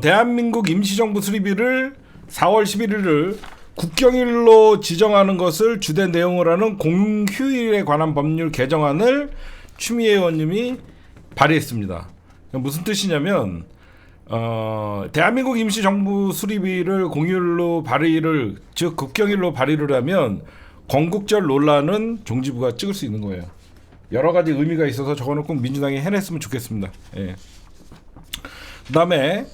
대한민국 임시정부 수립일을 4월 11일을 국경일로 지정하는 것을 주된 내용으로 하는 공휴일에 관한 법률 개정안을 추미애 의원님이 발의했습니다. 무슨 뜻이냐면 대한민국 임시정부 수립일을 공휴일로 발의를 즉 국경일로 발의를 하면 건국절 논란은 종지부가 찍을 수 있는 거예요. 여러 가지 의미가 있어서 저거는 꼭 민주당이 해냈으면 좋겠습니다. 예. 그다음에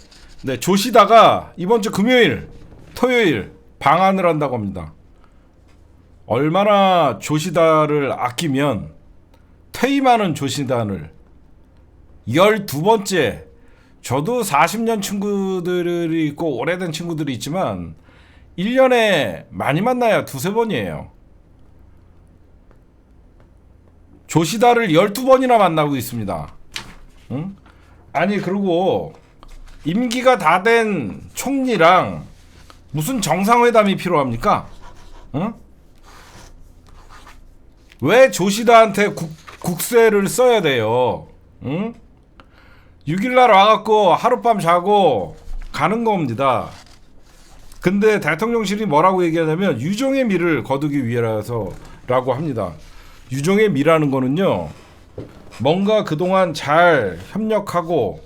네, 조시다가 이번 주 금요일, 토요일 방한을 한다고 합니다. 얼마나 조시다를 아끼면 퇴임하는 조시다를 12번째 저도 40년 친구들이 있고 오래된 친구들이 있지만 1년에 많이 만나야 두세 번이에요. 조시다를 12번이나 만나고 있습니다. 응? 아니 그리고 임기가 다 된 총리랑 무슨 정상회담이 필요합니까? 응? 왜 조시다한테 국세를 써야 돼요? 응? 6일날 와갖고 하룻밤 자고 가는 겁니다. 근데 대통령실이 뭐라고 얘기하냐면 유종의 미를 거두기 위해서라고 합니다. 유종의 미라는 거는요, 뭔가 그동안 잘 협력하고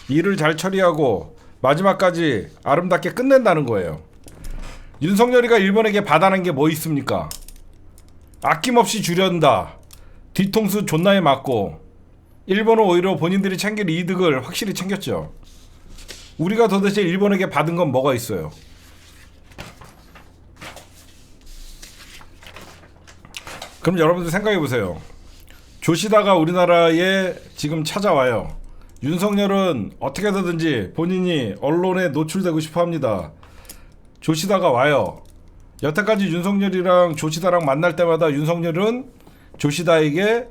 일을 잘 처리하고 마지막까지 아름답게 끝낸다는 거예요. 윤석열이가 일본에게 받아낸 게 뭐 있습니까? 아낌없이 주련다. 뒤통수 존나에 맞고 일본은 오히려 본인들이 챙길 이득을 확실히 챙겼죠. 우리가 도대체 일본에게 받은 건 뭐가 있어요? 그럼 여러분들 생각해보세요. 조시다가 우리나라에 지금 찾아와요. 윤석열은 어떻게 해서든지 본인이 언론에 노출되고 싶어합니다. 조시다가 와요. 여태까지 윤석열이랑 조시다랑 만날 때마다 윤석열은 조시다에게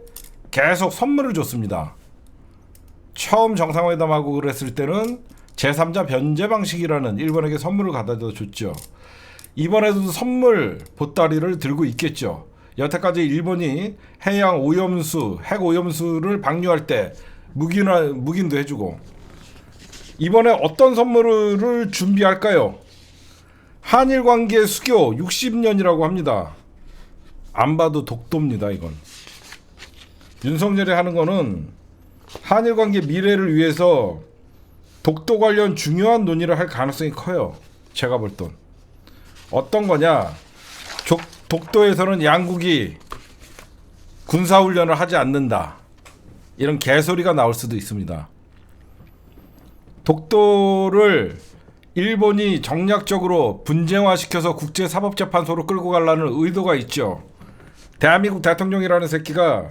계속 선물을 줬습니다. 처음 정상회담하고 그랬을 때는 제3자 변제 방식이라는 일본에게 선물을 갖다 줬죠. 이번에도 선물 보따리를 들고 있겠죠. 여태까지 일본이 해양 오염수, 핵 오염수를 방류할 때 묵인도 해주고, 이번에 어떤 선물을 준비할까요? 한일 관계 수교 60년이라고 합니다. 안 봐도 독도입니다, 이건. 윤석열이 하는 거는 한일 관계 미래를 위해서 독도 관련 중요한 논의를 할 가능성이 커요. 제가 볼 땐. 어떤 거냐? 독도에서는 양국이 군사훈련을 하지 않는다. 이런 개소리가 나올 수도 있습니다. 독도를 일본이 정략적으로 분쟁화시켜서 국제사법재판소로 끌고 가려는 의도가 있죠. 대한민국 대통령이라는 새끼가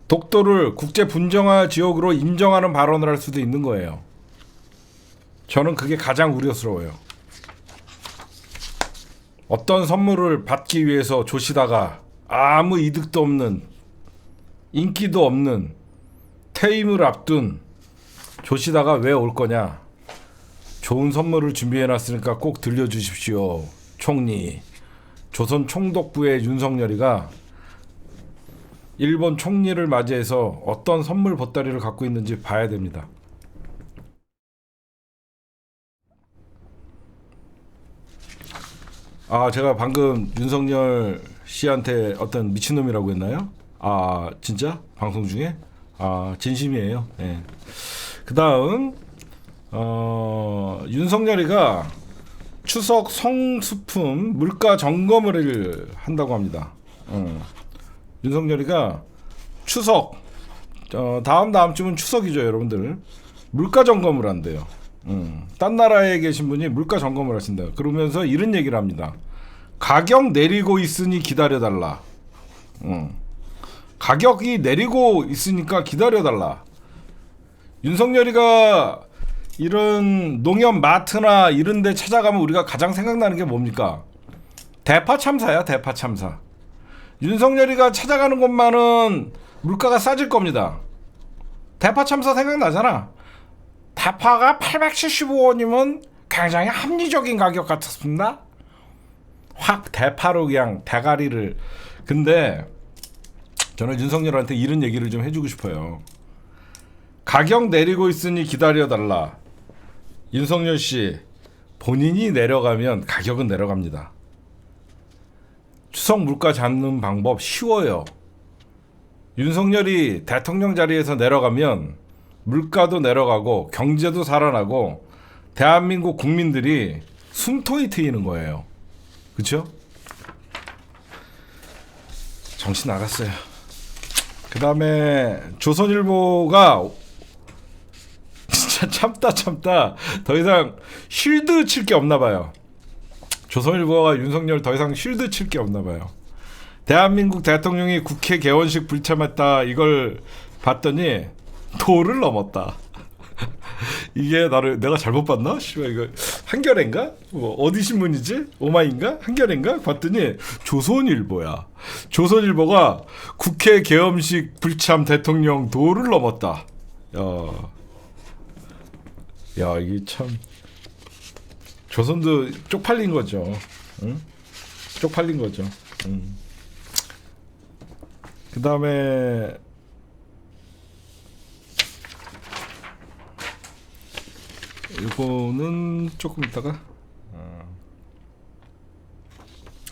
독도를 국제분쟁화 지역으로 인정하는 발언을 할 수도 있는 거예요. 저는 그게 가장 우려스러워요. 어떤 선물을 받기 위해서 조시다가 아무 이득도 없는, 인기도 없는 퇴임을 앞둔 조시다가 왜 올 거냐? 좋은 선물을 준비해놨으니까 꼭 들려주십시오, 총리. 조선 총독부의 윤석열이가 일본 총리를 맞이해서 어떤 선물 보따리를 갖고 있는지 봐야 됩니다. 아, 제가 방금 윤석열 씨한테 어떤 미친놈이라고 했나요? 아, 진짜? 방송 중에? 아, 진심이에요. 네. 그 다음 윤석열이가 추석 성수품 물가 점검을 한다고 합니다. 윤석열이가 추석 다음 주면 추석이죠, 여러분들. 물가 점검을 한대요. 딴 나라에 계신 분이 물가 점검을 하신다. 그러면서 이런 얘기를 합니다. 가격 내리고 있으니 기다려달라. 가격이 내리고 있으니까 기다려달라. 윤석열이가 이런 농협 마트나 이런 데 찾아가면 우리가 가장 생각나는 게 뭡니까? 대파 참사야, 대파 참사. 윤석열이가 찾아가는 곳만은 물가가 싸질 겁니다. 대파 참사 생각나잖아. 대파가 875원이면 굉장히 합리적인 가격 같았습니다. 확 대파로 그냥 대가리를. 근데 저는 윤석열한테 이런 얘기를 좀 해주고 싶어요. 가격 내리고 있으니 기다려달라. 윤석열 씨, 본인이 내려가면 가격은 내려갑니다. 추석 물가 잡는 방법 쉬워요. 윤석열이 대통령 자리에서 내려가면 물가도 내려가고 경제도 살아나고 대한민국 국민들이 숨통이 트이는 거예요. 그렇죠? 정신 나갔어요. 그 다음에 조선일보가 진짜 참다 더 이상 쉴드 칠 게 없나 봐요. 조선일보가 윤석열 더 이상 쉴드 칠 게 없나 봐요. 대한민국 대통령이 국회 개원식 불참했다, 이걸 봤더니 도를 넘었다. 이게 내가 잘못 봤나? 씨발, 이거 한겨레인가? 뭐 어디 신문이지? 오마이인가? 한겨레인가? 봤더니 조선일보야. 조선일보가 국회 개엄식 불참 대통령 도를 넘었다. 야, 이게 참 조선도 쪽팔린 거죠. 응? 쪽팔린 거죠. 그 다음에 이거는 조금 있다가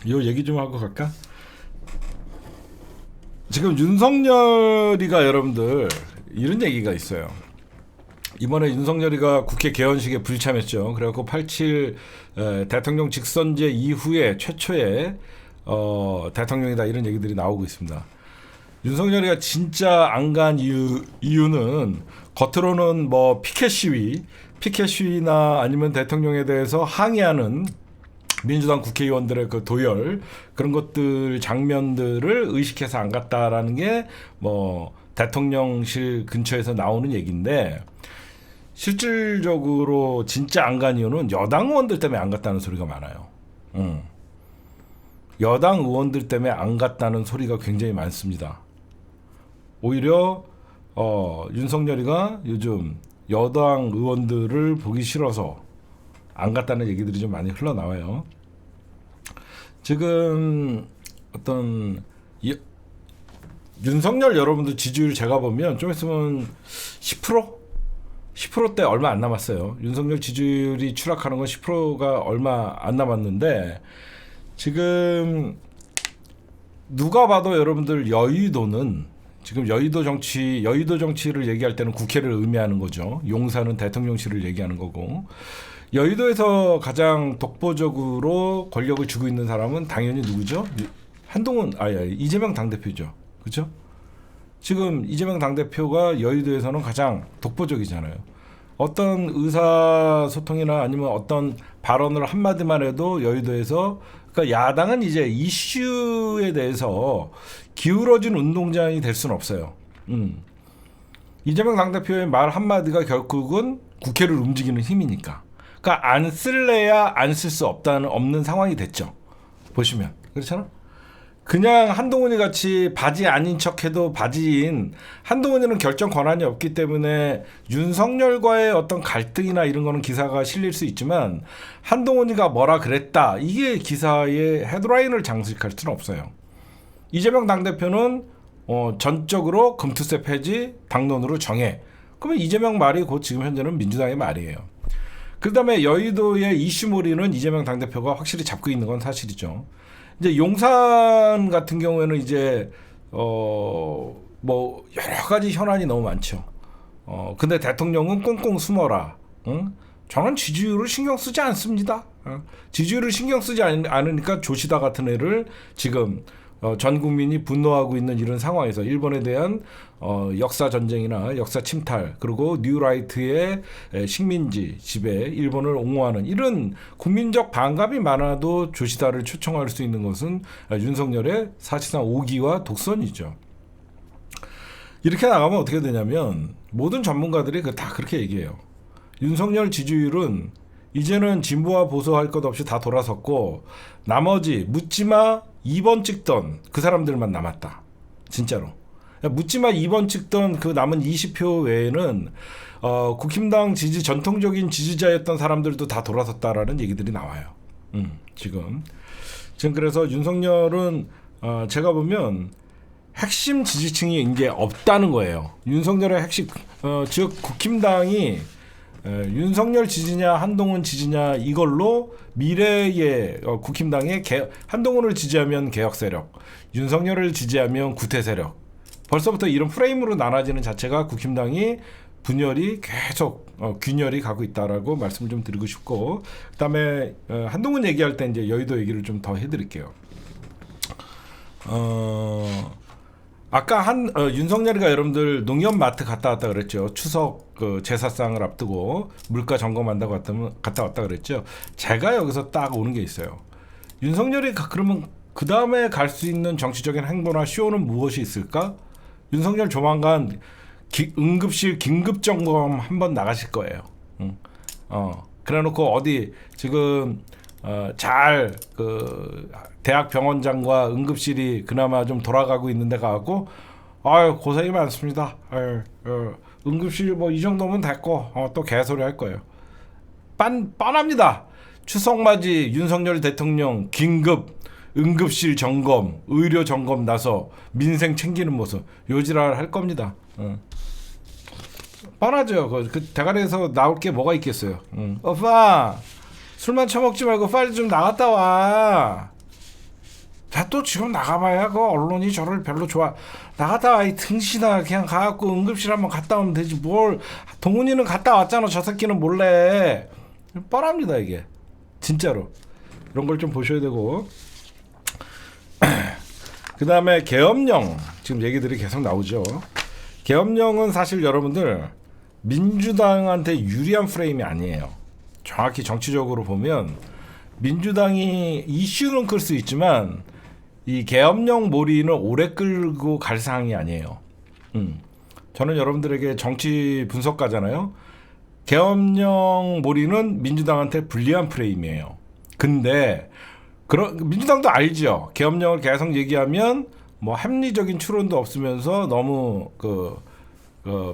이 얘기 좀 하고 갈까? 지금 윤석열이가 여러분들 이런 얘기가 있어요. 이번에 윤석열이가 국회 개원식에 불참했죠. 그래갖고 87 대통령 직선제 이후에 최초의 대통령이다, 이런 얘기들이 나오고 있습니다. 윤석열이가 진짜 안 간 이유는 겉으로는 뭐 피켓 시위나 아니면 대통령에 대해서 항의하는 민주당 국회의원들의 그 도열, 그런 것들 장면들을 의식해서 안 갔다라는 게 뭐 대통령실 근처에서 나오는 얘기인데, 실질적으로 진짜 안 간 이유는 여당 의원들 때문에 안 갔다는 소리가 많아요. 여당 의원들 때문에 안 갔다는 소리가 굉장히 많습니다. 오히려 윤석열이가 요즘 여당 의원들을 보기 싫어서 안 갔다는 얘기들이 좀 많이 흘러나와요. 지금 어떤 윤석열 여러분들 지지율 제가 보면 좀 있으면 10%대 얼마 안 남았어요. 윤석열 지지율이 추락하는 건 10%가 얼마 안 남았는데, 지금 누가 봐도 여러분들 여의도는 지금 여의도 정치를 얘기할 때는 국회를 의미하는 거죠. 용산은 대통령실을 얘기하는 거고, 여의도에서 가장 독보적으로 권력을 쥐고 있는 사람은 당연히 누구죠? 이재명 당대표죠. 그렇죠? 지금 이재명 당대표가 여의도에서는 가장 독보적이잖아요. 어떤 의사소통이나 아니면 어떤 발언을 한마디만 해도 여의도에서, 그러니까 야당은 이제 이슈에 대해서 기울어진 운동장이 될 수는 없어요. 이재명 당대표의 말 한마디가 결국은 국회를 움직이는 힘이니까. 그러니까 안 쓸래야 안 쓸 수 없는 상황이 됐죠. 보시면 그렇잖아. 그냥 한동훈이 같이 바지 아닌 척해도 바지인 한동훈이는 결정 권한이 없기 때문에 윤석열과의 어떤 갈등이나 이런 거는 기사가 실릴 수 있지만, 한동훈이가 뭐라 그랬다, 이게 기사의 헤드라인을 장식할 수는 없어요. 이재명 당대표는 전적으로 금투세 폐지 당론으로 정해. 그러면 이재명 말이 곧 지금 현재는 민주당의 말이에요. 그 다음에 여의도의 이슈몰이는 이재명 당대표가 확실히 잡고 있는 건 사실이죠. 이제 용산 같은 경우에는 이제 뭐 여러 가지 현안이 너무 많죠. 근데 대통령은 꽁꽁 숨어라. 저는 지지율을 신경 쓰지 않습니다. 지지율을 신경 쓰지 않으니까 조시다 같은 애를 지금 전 국민이 분노하고 있는 이런 상황에서 일본에 대한 역사 전쟁이나 역사 침탈 그리고 뉴라이트의 식민지 지배 일본을 옹호하는 이런 국민적 반감이 많아도 조시다를 초청할 수 있는 것은 윤석열의 사실상 오기와 독선이죠. 이렇게 나가면 어떻게 되냐면 모든 전문가들이 다 그렇게 얘기해요. 윤석열 지지율은 이제는 진보와 보수할 것 없이 다 돌아섰고 나머지 묻지마 2번 찍던 그 사람들만 남았다. 진짜로. 묻지마 2번 찍던 그 남은 20표 외에는 국힘당 전통적인 지지자였던 사람들도 다 돌아섰다라는 얘기들이 나와요. 지금 그래서 윤석열은 제가 보면 핵심 지지층이 이제 없다는 거예요. 윤석열의 핵심 즉 국힘당이 윤석열 지지냐 한동훈 지지냐 이걸로 미래의 국힘당의 한동훈을 지지하면 개혁 세력, 윤석열을 지지하면 구태 세력. 벌써부터 이런 프레임으로 나눠지는 자체가 국힘당이 분열이 계속 균열이 가고 있다라고 말씀을 좀 드리고 싶고, 그다음에 한동훈 얘기할 때 이제 여의도 얘기를 좀 더 해드릴게요. 아까 윤석열이가 여러분들 농협마트 갔다 왔다 그랬죠. 추석 제사상을 앞두고 물가 점검한다고 갔다 왔다 그랬죠. 제가 여기서 딱 오는 게 있어요. 윤석열이 그러면 그 다음에 갈 수 있는 정치적인 행보나 쇼는 무엇이 있을까? 윤석열 조만간 응급실 긴급 점검 한번 나가실 거예요. 그래놓고 어디 지금 잘 대학 병원장과 응급실이 그나마 좀 돌아가고 있는데 가고 고생이 많습니다. 응급실 뭐 이 정도면 됐고 또 개소리 할 거예요. 뻔합니다. 추석맞이 윤석열 대통령 긴급 응급실 점검, 의료 점검 나서 민생 챙기는 모습 요지랄 할 겁니다. 뻔하죠. 그 대가리에서 나올 게 뭐가 있겠어요. 오빠 술만 처먹지 말고 빨리 좀 나갔다 와. 자, 또 지금 나가봐야 그 언론이 저를 별로 좋아. 나갔다 와 이 등신아. 그냥 가갖고 응급실 한번 갔다 오면 되지 뭘. 동훈이는 갔다 왔잖아. 저 새끼는 몰래. 뻔합니다 이게. 진짜로. 이런 걸 좀 보셔야 되고. 그 다음에 계엄령 지금 얘기들이 계속 나오죠. 계엄령은 사실 여러분들 민주당한테 유리한 프레임이 아니에요. 정확히 정치적으로 보면 민주당이 이슈는 끌 수 있지만 이 계엄령 몰이는 오래 끌고 갈 사항이 아니에요. 저는 여러분들에게 정치 분석가잖아요. 계엄령 몰이는 민주당한테 불리한 프레임이에요. 근데 민주당도 알죠. 계엄령을 계속 얘기하면 뭐 합리적인 추론도 없으면서 너무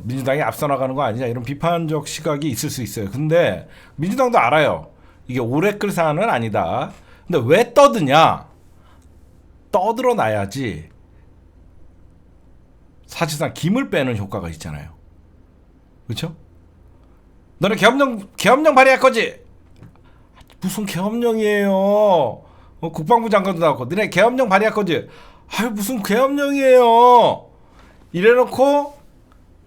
민주당이 앞서 나가는 거 아니냐 이런 비판적 시각이 있을 수 있어요. 근데 민주당도 알아요. 이게 오래 끌 사안은 아니다. 근데 왜 떠드냐? 떠들어 놔야지 사실상 김을 빼는 효과가 있잖아요. 그렇죠? 너네 계엄령 발의할 거지? 무슨 계엄령이에요? 국방부 장관도 나왔고 너네 계엄령 발의할 거지? 아유 무슨 계엄령이에요? 이래놓고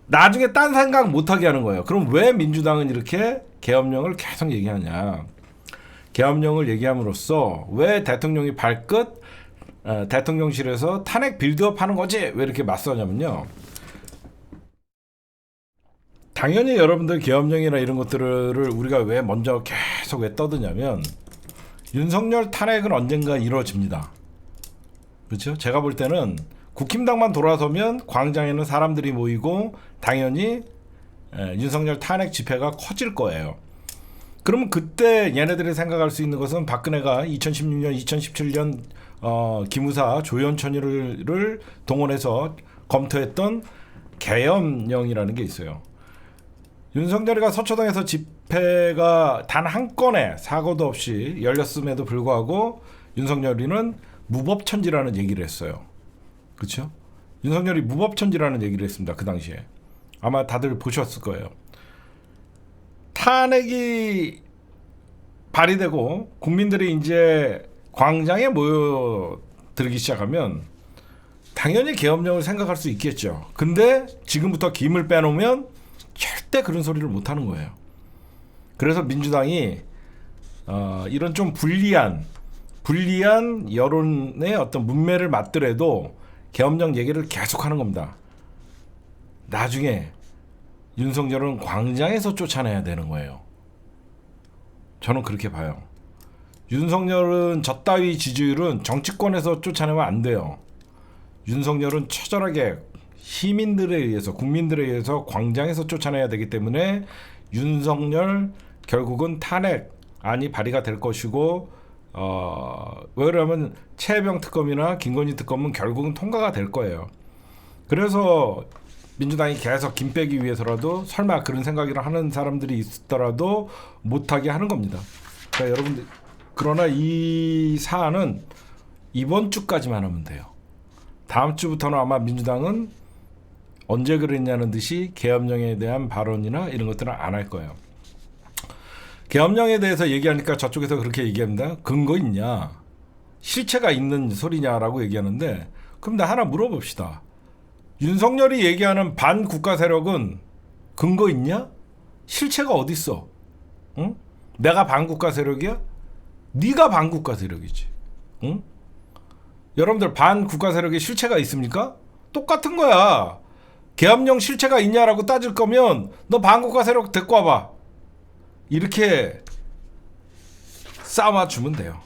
나중에 딴 생각 못하게 하는 거예요. 그럼 왜 민주당은 이렇게 계엄령을 계속 얘기하냐? 계엄령을 얘기함으로써 왜 대통령이 발끝 대통령실에서 탄핵 빌드업 하는 거지? 왜 이렇게 맞서냐면요. 당연히 여러분들 계엄령이나 이런 것들을 우리가 왜 먼저 계속 왜 떠드냐면 윤석열 탄핵은 언젠가 이루어집니다. 그렇죠? 제가 볼 때는 국힘당만 돌아서면 광장에는 사람들이 모이고 당연히 윤석열 탄핵 집회가 커질 거예요. 그러면 그때 얘네들이 생각할 수 있는 것은 박근혜가 2016년, 2017년 기무사 조현천이를 동원해서 검토했던 계엄령이라는 게 있어요. 윤석열이가 서초동에서 집회가 단 한 건의 사고도 없이 열렸음에도 불구하고 윤석열이는 무법천지라는 얘기를 했어요. 그렇죠? 윤석열이 무법천지라는 얘기를 했습니다. 그 당시에. 아마 다들 보셨을 거예요. 탄핵이 발의되고 국민들이 이제 광장에 모여들기 시작하면 당연히 계엄령을 생각할 수 있겠죠. 근데 지금부터 김을 빼놓으면 절대 그런 소리를 못하는 거예요. 그래서 민주당이 이런 좀 불리한 불리한 여론의 어떤 문매를 맞더라도 계엄령 얘기를 계속하는 겁니다. 나중에 윤석열은 광장에서 쫓아내야 되는 거예요. 저는 그렇게 봐요. 윤석열은 저 따위 지지율은 정치권에서 쫓아내면 안 돼요. 윤석열은 처절하게 시민들에 의해서, 국민들에 의해서 광장에서 쫓아내야 되기 때문에 윤석열 결국은 탄핵안이 발의가 될 것이고, 왜 그러냐면 최혜병 특검이나 김건희 특검은 결국은 통과가 될 거예요. 그래서 민주당이 계속 김 빼기 위해서라도 설마 그런 생각을 하는 사람들이 있더라도 못하게 하는 겁니다. 그러니까 여러분들, 그러나 이 사안은 이번 주까지만 하면 돼요. 다음 주부터는 아마 민주당은 언제 그랬냐는 듯이 계엄령에 대한 발언이나 이런 것들은 안 할 거예요. 계엄령에 대해서 얘기하니까 저쪽에서 그렇게 얘기합니다. 근거 있냐? 실체가 있는 소리냐라고 얘기하는데, 그럼 나 하나 물어봅시다. 윤석열이 얘기하는 반국가 세력은 근거 있냐? 실체가 어디 있어? 응? 내가 반국가 세력이야? 네가 반국가 세력이지. 응? 여러분들 반국가 세력에 실체가 있습니까? 똑같은 거야. 계엄령 실체가 있냐라고 따질 거면 너 반국가 세력 데리고 와봐. 이렇게 쌓아주면 돼요.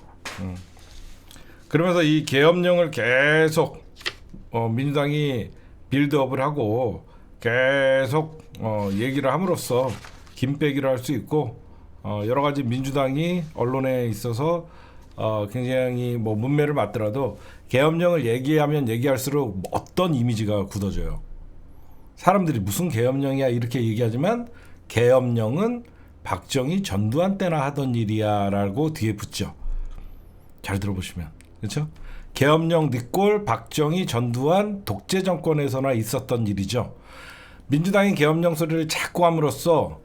그러면서 이 계엄령을 계속 민주당이 빌드업을 하고 계속 얘기를 함으로써 김빼기를 할 수 있고, 여러 가지 민주당이 언론에 있어서 굉장히 뭐 문매를 맞더라도 계엄령을 얘기하면 얘기할수록 어떤 이미지가 굳어져요. 사람들이 무슨 계엄령이야 이렇게 얘기하지만 계엄령은 박정희 전두환 때나 하던 일이야라고 뒤에 붙죠. 잘 들어보시면, 그렇죠? 계엄령 뒷골 박정희 전두환 독재 정권에서나 있었던 일이죠. 민주당이 계엄령 소리를 자꾸 함으로써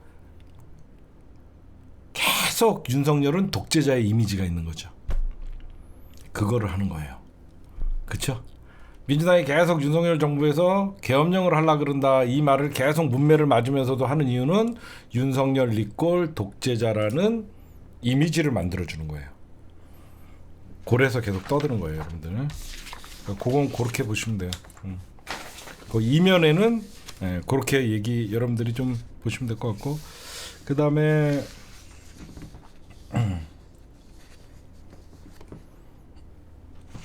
계속 윤석열은 독재자의 이미지가 있는 거죠. 그거를 하는 거예요. 그렇죠? 민주당이 계속 윤석열 정부에서 계엄령을 하려고 그런다 이 말을 계속 문매를 맞으면서도 하는 이유는 윤석열 리꼴 독재자라는 이미지를 만들어주는 거예요. 고래에서 계속 떠드는 거예요, 여러분들. 그건 그렇게 보시면 돼요. 그 이면에는 그렇게 얘기 여러분들이 좀 보시면 될 것 같고, 그 다음에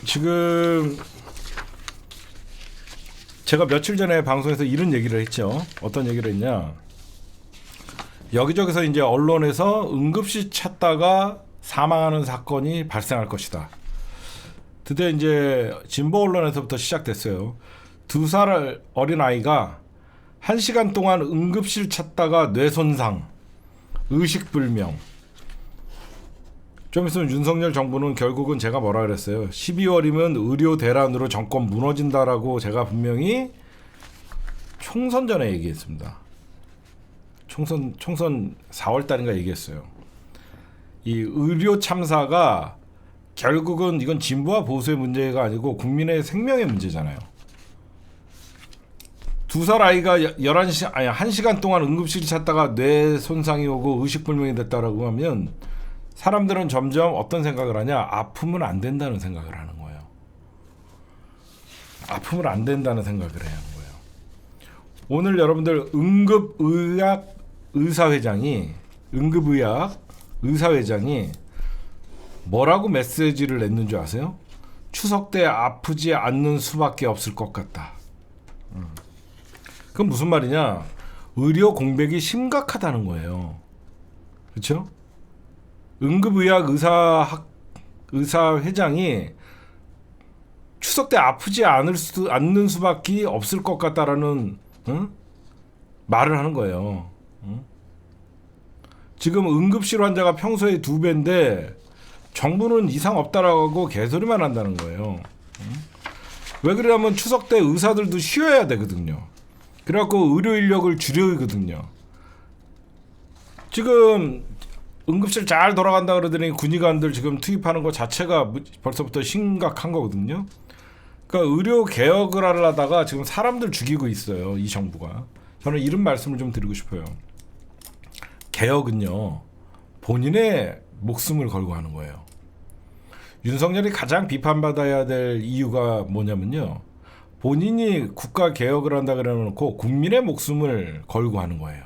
지금 제가 며칠 전에 방송에서 이런 얘기를 했죠. 어떤 얘기를 했냐? 여기저기서 이제 언론에서 응급실 찾다가 사망하는 사건이 발생할 것이다. 드디어 이제 진보 언론에서부터 시작됐어요. 2살 어린 아이가 1시간 동안 응급실 찾다가 뇌손상, 의식불명. 좀 있으면 윤석열 정부는 결국은 제가 뭐라 그랬어요. 12월이면 의료 대란으로 정권 무너진다라고 제가 분명히 총선 전에 얘기했습니다. 총선 4월 달인가 얘기했어요. 이 의료 참사가 결국은 이건 진보와 보수의 문제가 아니고 국민의 생명의 문제잖아요. 2살 아이가 1시간 동안 응급실 찾다가 뇌 손상이 오고 의식불명이 됐다라고 하면 사람들은 점점 어떤 생각을 하냐? 아프면 안 된다는 생각을 하는 거예요. 아프면 안 된다는 생각을 해야 하는 거예요. 오늘 여러분들 응급의학 의사회장이 뭐라고 메시지를 냈는 줄 아세요? 추석 때 아프지 않는 수밖에 없을 것 같다. 그건 무슨 말이냐? 의료 공백이 심각하다는 거예요. 그렇죠? 응급의학 의사회장이 추석 때 아프지 않는 수밖에 없을 것 같다라는 말을 하는 거예요. 지금 응급실 환자가 평소에 2배인데 정부는 이상 없다라고 개소리만 한다는 거예요. 왜 그러냐면 추석 때 의사들도 쉬어야 되거든요. 그래갖고 의료 인력을 줄여거든요. 지금 응급실 잘 돌아간다 그러더니 군의관들 지금 투입하는 것 자체가 벌써부터 심각한 거거든요. 그러니까 의료 개혁을 하려다가 지금 사람들 죽이고 있어요, 이 정부가. 저는 이런 말씀을 좀 드리고 싶어요. 개혁은요, 본인의 목숨을 걸고 하는 거예요. 윤석열이 가장 비판받아야 될 이유가 뭐냐면요. 본인이 국가 개혁을 한다 그래놓고 국민의 목숨을 걸고 하는 거예요.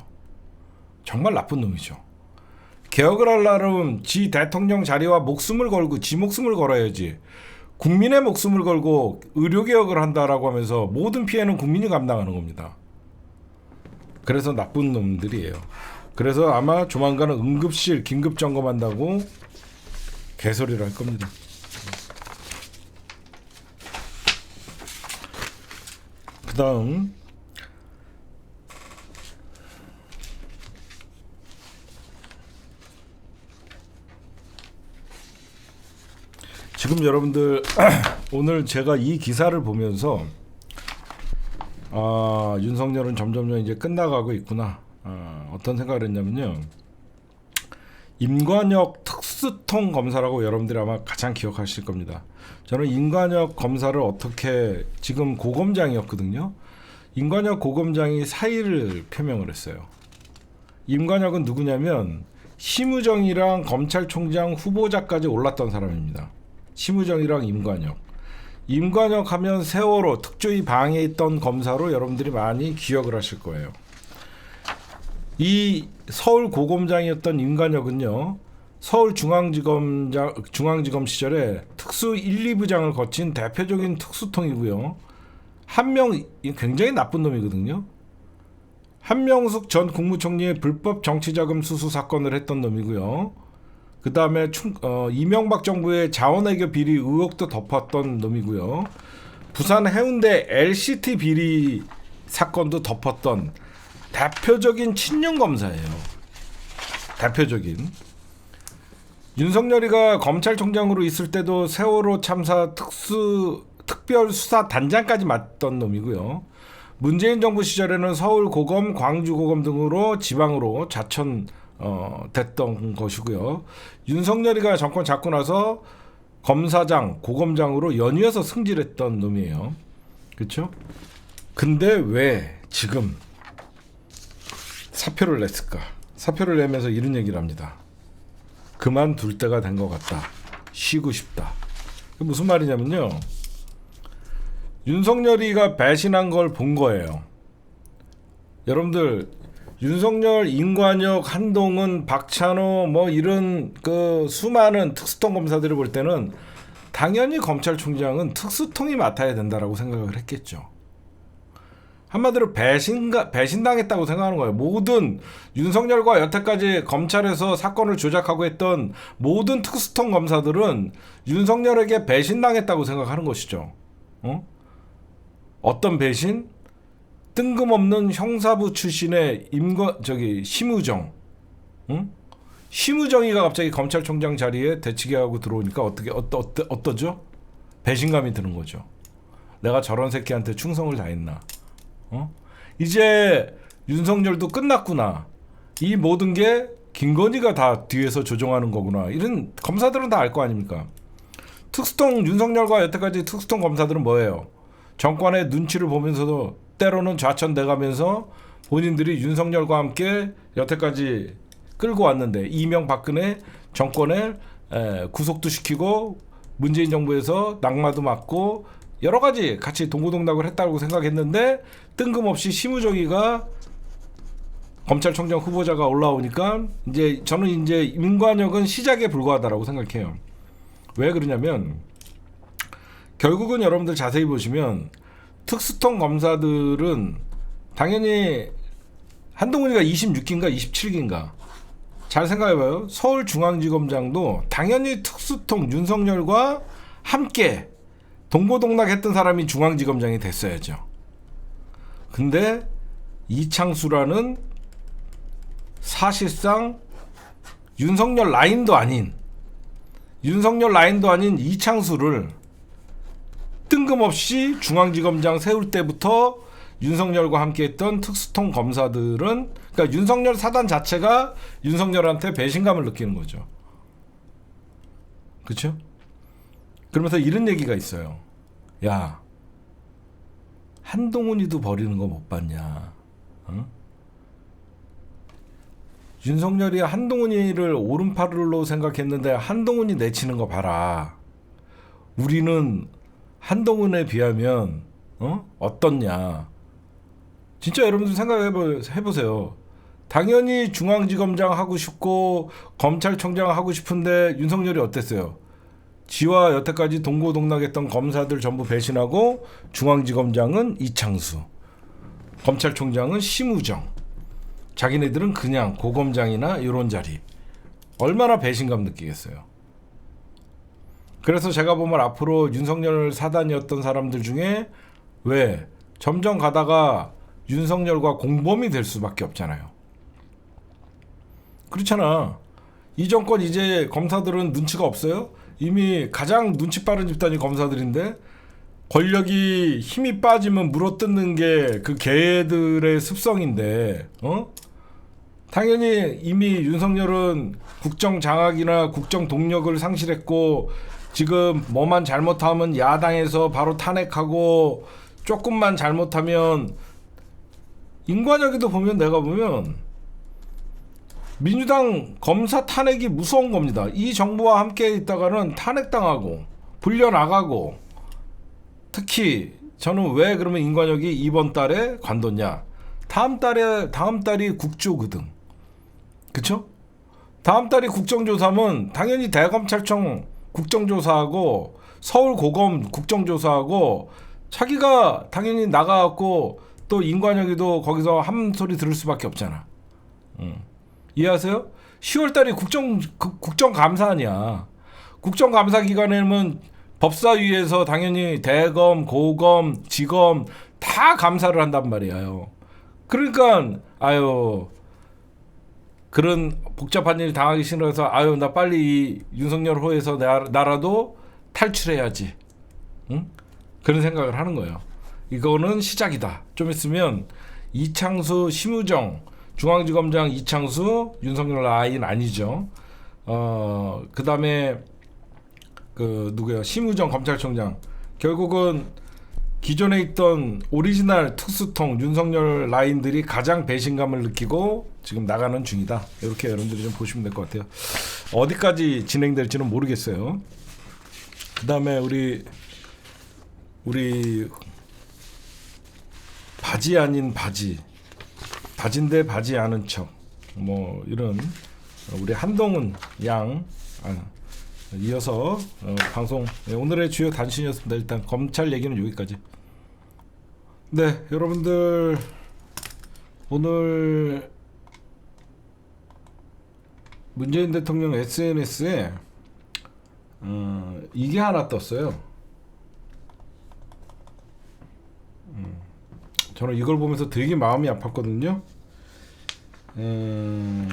정말 나쁜 놈이죠. 개혁을 하려면 지 대통령 자리와 목숨을 걸고 지 목숨을 걸어야지. 국민의 목숨을 걸고 의료개혁을 한다라고 하면서 모든 피해는 국민이 감당하는 겁니다. 그래서 나쁜 놈들이에요. 그래서 아마 조만간은 응급실 긴급 점검한다고 개소리를 할 겁니다. 그 다음 지금 여러분들 오늘 제가 이 기사를 보면서 윤석열은 점점점 이제 끝나가고 있구나. 어떤 생각을 했냐면요. 임관혁 특수통 검사라고 여러분들이 아마 가장 기억하실 겁니다. 저는 임관혁 검사를 어떻게 지금 고검장이었거든요. 임관혁 고검장이 사의를 표명을 했어요. 임관혁은 누구냐면 심우정이랑 검찰총장 후보자까지 올랐던 사람입니다. 심우정이랑 임관혁 하면 세월호 특조위 방에 있던 검사로 여러분들이 많이 기억을 하실 거예요. 이 서울 고검장이었던 임관혁은요, 서울중앙지검 시절에 특수 1, 2부장을 거친 대표적인 특수통이고요. 굉장히 나쁜 놈이거든요. 한명숙 전 국무총리의 불법 정치자금 수수 사건을 했던 놈이고요. 그 다음에 이명박 정부의 자원외교 비리 의혹도 덮었던 놈이고요. 부산 해운대 LCT 비리 사건도 덮었던 대표적인 친윤 검사예요. 대표적인. 윤석열이가 검찰총장으로 있을 때도 세월호 참사 특별수사단장까지 맡던 놈이고요. 문재인 정부 시절에는 서울 고검, 광주 고검 등으로 지방으로 자천 됐던 것이고요. 윤석열이가 정권 잡고 나서 검사장, 고검장으로 연이어서 승진했던 놈이에요. 그렇죠? 근데 왜 지금 사표를 냈을까? 사표를 내면서 이런 얘기를 합니다. 그만둘 때가 된 것 같다. 쉬고 싶다. 무슨 말이냐면요. 윤석열이가 배신한 걸 본 거예요. 여러분들 윤석열, 임관혁, 한동훈, 박찬호 뭐 이런 그 수많은 특수통 검사들을 볼 때는 당연히 검찰총장은 특수통이 맡아야 된다라고 생각을 했겠죠. 한마디로 배신당했다고 생각하는 거예요. 모든 윤석열과 여태까지 검찰에서 사건을 조작하고 했던 모든 특수통 검사들은 윤석열에게 배신당했다고 생각하는 것이죠. 어떤 배신? 뜬금없는 형사부 출신의 심우정, 응? 심우정이가 갑자기 검찰총장 자리에 대치기하고 들어오니까 어떠죠? 배신감이 드는 거죠. 내가 저런 새끼한테 충성을 다했나? 이제 윤석열도 끝났구나. 이 모든 게 김건희가 다 뒤에서 조종하는 거구나. 이런 검사들은 다 알 거 아닙니까? 특수통 윤석열과 여태까지 특수통 검사들은 뭐예요? 정권의 눈치를 보면서도 때로는 좌천돼가면서 본인들이 윤석열과 함께 여태까지 끌고 왔는데 이명박근혜 정권을 구속도 시키고 문재인 정부에서 낙마도 맞고 여러 가지 같이 동고동락을 했다고 생각했는데 뜬금없이 심우정이가 검찰총장 후보자가 올라오니까 저는 임관혁은 시작에 불과하다라고 생각해요. 왜 그러냐면 결국은 여러분들 자세히 보시면 특수통 검사들은 당연히 한동훈이가 26기인가 27기인가 잘 생각해봐요. 서울중앙지검장도 당연히 특수통 윤석열과 함께 동고동락했던 사람이 중앙지검장이 됐어야죠. 근데 이창수라는 사실상 윤석열 라인도 아닌 이창수를 뜬금없이 중앙지검장 세울 때부터 윤석열과 함께했던 특수통 검사들은 그러니까 윤석열 사단 자체가 윤석열한테 배신감을 느끼는 거죠. 그렇죠? 그러면서 이런 얘기가 있어요. 야, 한동훈이도 버리는 거 못 봤냐? 응? 윤석열이 한동훈이를 오른팔로 생각했는데 한동훈이 내치는 거 봐라. 우리는 한동훈에 비하면 어떻냐. 진짜 여러분들 생각해보세요. 당연히 중앙지검장 하고 싶고 검찰총장 하고 싶은데 윤석열이 어땠어요? 지와 여태까지 동고동락했던 검사들 전부 배신하고 중앙지검장은 이창수, 검찰총장은 심우정, 자기네들은 그냥 고검장이나 이런 자리. 얼마나 배신감 느끼겠어요. 그래서 제가 보면 앞으로 윤석열 사단이었던 사람들 중에 왜 점점 가다가 윤석열과 공범이 될 수밖에 없잖아요. 그렇잖아. 이 정권 이제 검사들은 눈치가 없어요? 이미 가장 눈치 빠른 집단이 검사들인데 권력이 힘이 빠지면 물어뜯는 게 그 개들의 습성인데 당연히 이미 윤석열은 국정 장악이나 국정 동력을 상실했고 지금 뭐만 잘못하면 야당에서 바로 탄핵하고 조금만 잘못하면 인관혁에도 보면 내가 보면 민주당 검사 탄핵이 무서운 겁니다. 이 정부와 함께 있다가는 탄핵당하고 불려나가고 특히 저는 왜 그러면 인관혁이 이번 달에 관뒀냐. 다음 달이 국조거든. 그쵸? 다음 달이 국정조사면 당연히 대검찰청 국정조사하고 서울고검 국정조사하고 자기가 당연히 나가갖고 또 인관혁이도 거기서 한 소리 들을 수밖에 없잖아. 이해하세요? 10월달이 국정감사 아니야. 국정감사 기간에는 법사위에서 당연히 대검, 고검, 지검 다 감사를 한단 말이에요. 그러니까 그런 복잡한 일 당하기 싫어서 나 빨리 이 윤석열 호에서 나라도 탈출해야지. 응? 그런 생각을 하는 거예요. 이거는 시작이다. 좀 있으면 이창수, 심우정, 중앙지검장 이창수, 윤석열 라인 아니죠. 그다음에 누구야? 심우정 검찰총장. 결국은 기존에 있던 오리지널 특수통 윤석열 라인들이 가장 배신감을 느끼고 지금 나가는 중이다. 이렇게 여러분들이 좀 보시면 될 것 같아요. 어디까지 진행될지는 모르겠어요. 그다음에 우리 바지 아닌 바지, 바지인데 바지 않은 척, 뭐 이런 우리 한동훈 양 이어서 방송 오늘의 주요 단신이었습니다. 일단 검찰 얘기는 여기까지. 네, 여러분들 오늘 문재인 대통령 SNS에 이게 하나 떴어요. 저는 이걸 보면서 되게 마음이 아팠거든요.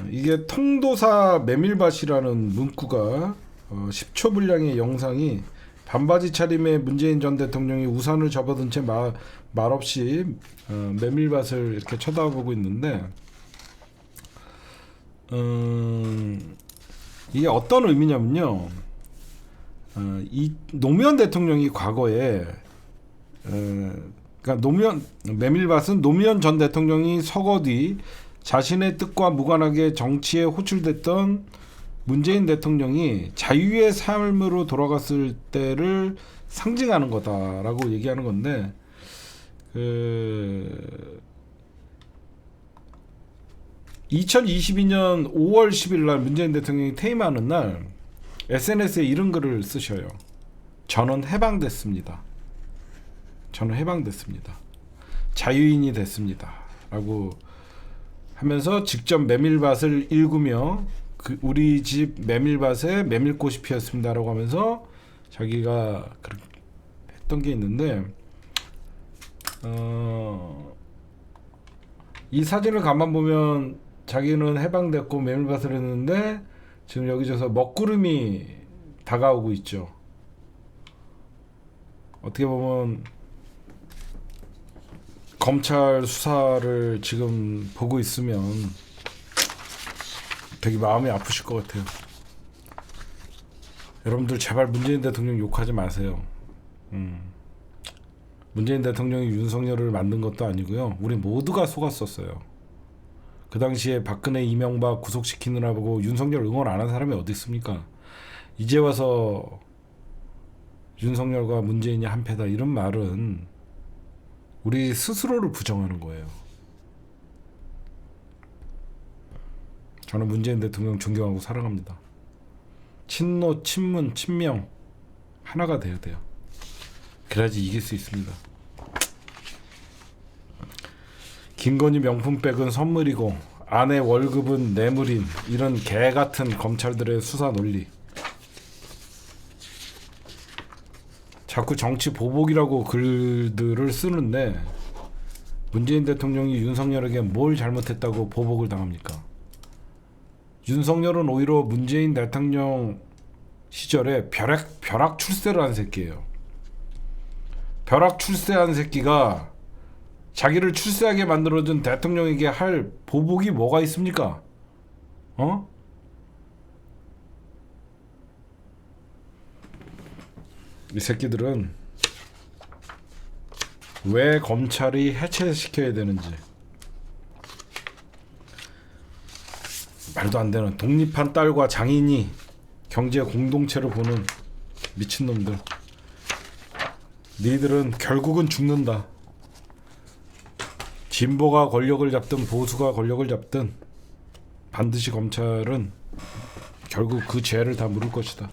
이게 통도사 메밀밭이라는 문구가 10초 분량의 영상이 반바지 차림의 문재인 전 대통령이 우산을 접어든 채 말없이 메밀밭을 이렇게 쳐다보고 있는데 이게 어떤 의미냐면요. 이 노무현 대통령이 과거에 그러니까 메밀밭은 노무현 전 대통령이 서거 뒤 자신의 뜻과 무관하게 정치에 호출됐던 문재인 대통령이 자유의 삶으로 돌아갔을 때를 상징하는 거다라고 얘기하는 건데 2022년 5월 10일 날 문재인 대통령이 퇴임하는 날 SNS에 이런 글을 쓰셔요. 저는 해방됐습니다. 저는 해방됐습니다. 자유인이 됐습니다. 라고 하면서 직접 메밀밭을 일구며 우리 집 메밀밭에 메밀꽃이 피었습니다. 라고 하면서 자기가 그렇게 했던 게 있는데 이 사진을 가만 보면 자기는 해방됐고 메밀밭을 했는데 지금 여기저기서 먹구름이 다가오고 있죠. 어떻게 보면 검찰 수사를 지금 보고 있으면 되게 마음이 아프실 것 같아요. 여러분들 제발 문재인 대통령 욕하지 마세요. 문재인 대통령이 윤석열을 만든 것도 아니고요. 우리 모두가 속았었어요. 그 당시에 박근혜, 이명박 구속시키느라 보고 윤석열 응원 안 한 사람이 어디 있습니까? 이제 와서 윤석열과 문재인이 한패다 이런 말은 우리 스스로를 부정하는 거예요. 저는 문재인 대통령 존경하고 사랑합니다. 친노, 친문, 친명 하나가 돼야 돼요. 그래야지 이길 수 있습니다. 김건희 명품백은 선물이고 아내 월급은 뇌물인 이런 개같은 검찰들의 수사 논리. 자꾸 정치 보복이라고 글들을 쓰는데 문재인 대통령이 윤석열에게 뭘 잘못했다고 보복을 당합니까? 윤석열은 오히려 문재인 대통령 시절에 벼락 출세를 한 새끼예요. 벼락 출세한 새끼가 자기를 출세하게 만들어준 대통령에게 할 보복이 뭐가 있습니까? 어? 이 새끼들은 왜 검찰이 해체시켜야 되는지 말도 안 되는 독립한 딸과 장인이 경제 공동체로 보는 미친놈들. 니들은 결국은 죽는다. 진보가 권력을 잡든 보수가 권력을 잡든 반드시 검찰은 결국 그 죄를 다 물을 것이다.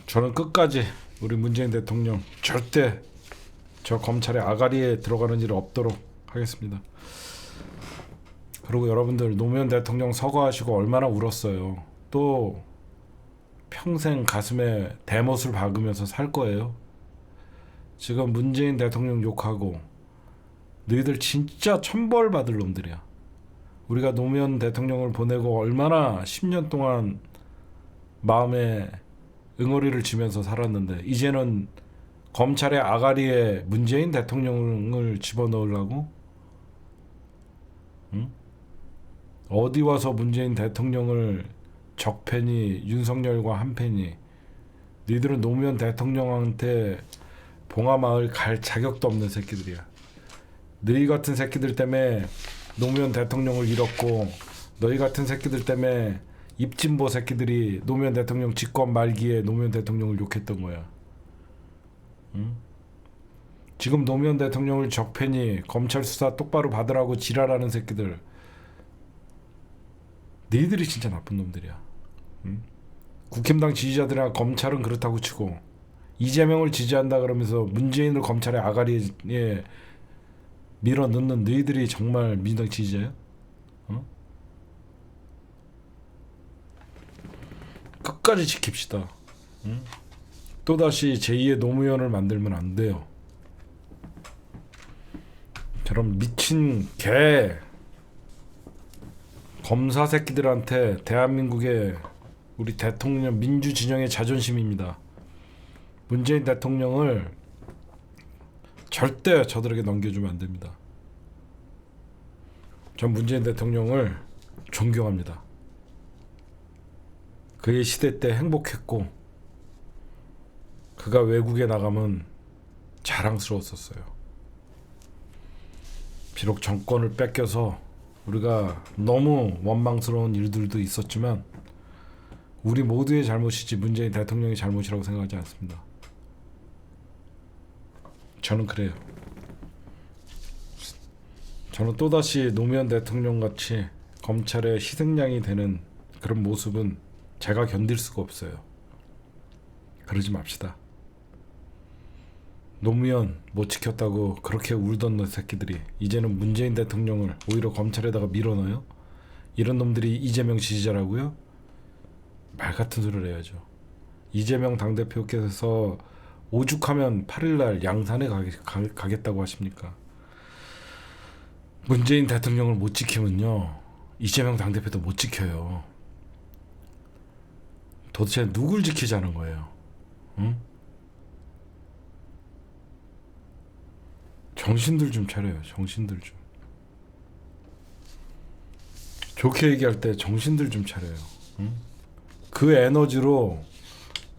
저는 끝까지 우리 문재인 대통령 절대 저 검찰의 아가리에 들어가는 일 없도록 하겠습니다. 그리고 여러분들 노무현 대통령 서거하시고 얼마나 울었어요. 또 평생 가슴에 대못을 박으면서 살 거예요. 지금 문재인 대통령 욕하고 너희들 진짜 천벌 받을 놈들이야. 우리가 노무현 대통령을 보내고 얼마나 10년 동안 마음에 응어리를 지면서 살았는데 이제는 검찰의 아가리에 문재인 대통령을 집어넣으려고? 응? 어디 와서 문재인 대통령을 적팬이 윤석열과 한팬이. 니들은 노무현 대통령한테 봉하마을 갈 자격도 없는 새끼들이야. 너희 같은 새끼들 때문에 노무현 대통령을 잃었고 너희 같은 새끼들 때문에 입진보 새끼들이 노무현 대통령 집권 말기에 노무현 대통령을 욕했던 거야. 응? 지금 노무현 대통령을 적팬이 검찰 수사 똑바로 받으라고 지랄하는 새끼들. 너희들이 진짜 나쁜 놈들이야. 응? 국힘당 지지자들이나 검찰은 그렇다고 치고 이재명을 지지한다 그러면서 문재인을 검찰의 아가리에 밀어넣는 너희들이 정말 민주당 지지자야? 어? 끝까지 지킵시다. 응? 또다시 제2의 노무현을 만들면 안 돼요. 저런 미친 개 검사 새끼들한테 대한민국의 우리 대통령 민주 진영의 자존심입니다. 문재인 대통령을 절대 저들에게 넘겨주면 안 됩니다. 전 문재인 대통령을 존경합니다. 그의 시대 때 행복했고 그가 외국에 나가면 자랑스러웠었어요. 비록 정권을 뺏겨서 우리가 너무 원망스러운 일들도 있었지만 우리 모두의 잘못이지 문재인 대통령의 잘못이라고 생각하지 않습니다. 저는 그래요. 저는 또다시 노무현 대통령같이 검찰의 희생양이 되는 그런 모습은 제가 견딜 수가 없어요. 그러지 맙시다. 노무현 못 지켰다고 그렇게 울던 너 새끼들이 이제는 문재인 대통령을 오히려 검찰에다가 밀어넣어요? 이런 놈들이 이재명 지지자라고요? 말 같은 소리를 해야죠. 이재명 당대표께서 오죽하면 8일날 양산에 가겠다고 하십니까? 문재인 대통령을 못 지키면요 이재명 당대표도 못 지켜요. 도대체 누굴 지키자는 거예요? 응? 정신들 좀 차려요. 정신들 좀. 좋게 얘기할 때 정신들 좀 차려요. 응? 그 에너지로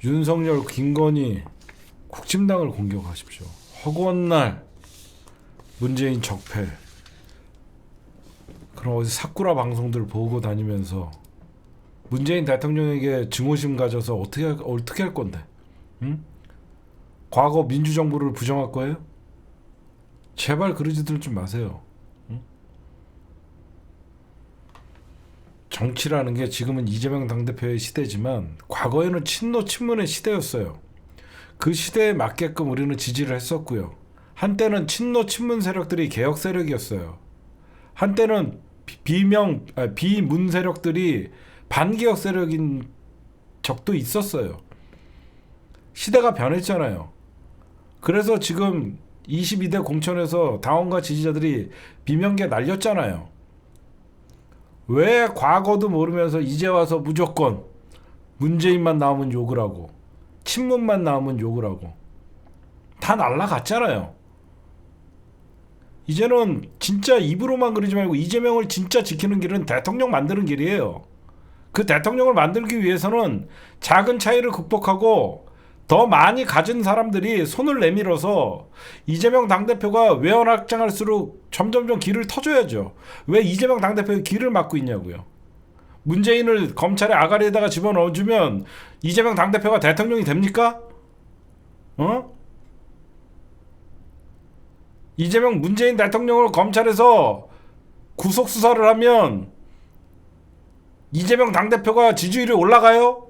윤석열, 김건희, 국힘당을 공격하십시오. 허구한 날 문재인 적폐. 그럼 어디 사쿠라 방송들 보고 다니면서 문재인 대통령에게 증오심 가져서 어떻게 할 건데? 응? 과거 민주정부를 부정할 거예요? 제발 그러지들 좀 마세요. 응? 정치라는 게 지금은 이재명 당대표의 시대지만 과거에는 친노 친문의 시대였어요. 그 시대에 맞게끔 우리는 지지를 했었고요. 한때는 친노 친문 세력들이 개혁 세력이었어요. 한때는 비문 세력들이 반개혁 세력인 적도 있었어요. 시대가 변했잖아요. 그래서 지금 22대 공천에서 당원과 지지자들이 비명계 날렸잖아요. 왜 과거도 모르면서 이제 와서 무조건 문재인만 나오면 욕을 하고 친문만 나오면 욕을 하고 다 날라갔잖아요. 이제는 진짜 입으로만 그러지 말고 이재명을 진짜 지키는 길은 대통령 만드는 길이에요. 그 대통령을 만들기 위해서는 작은 차이를 극복하고 더 많이 가진 사람들이 손을 내밀어서 이재명 당대표가 외연확장할수록 점점점 길을 터줘야죠. 왜 이재명 당대표의 길을 막고 있냐고요. 문재인을 검찰의 아가리에다가 집어넣어주면 이재명 당대표가 대통령이 됩니까? 어? 이재명 문재인 대통령을 검찰에서 구속수사를 하면 이재명 당대표가 지지율이 올라가요?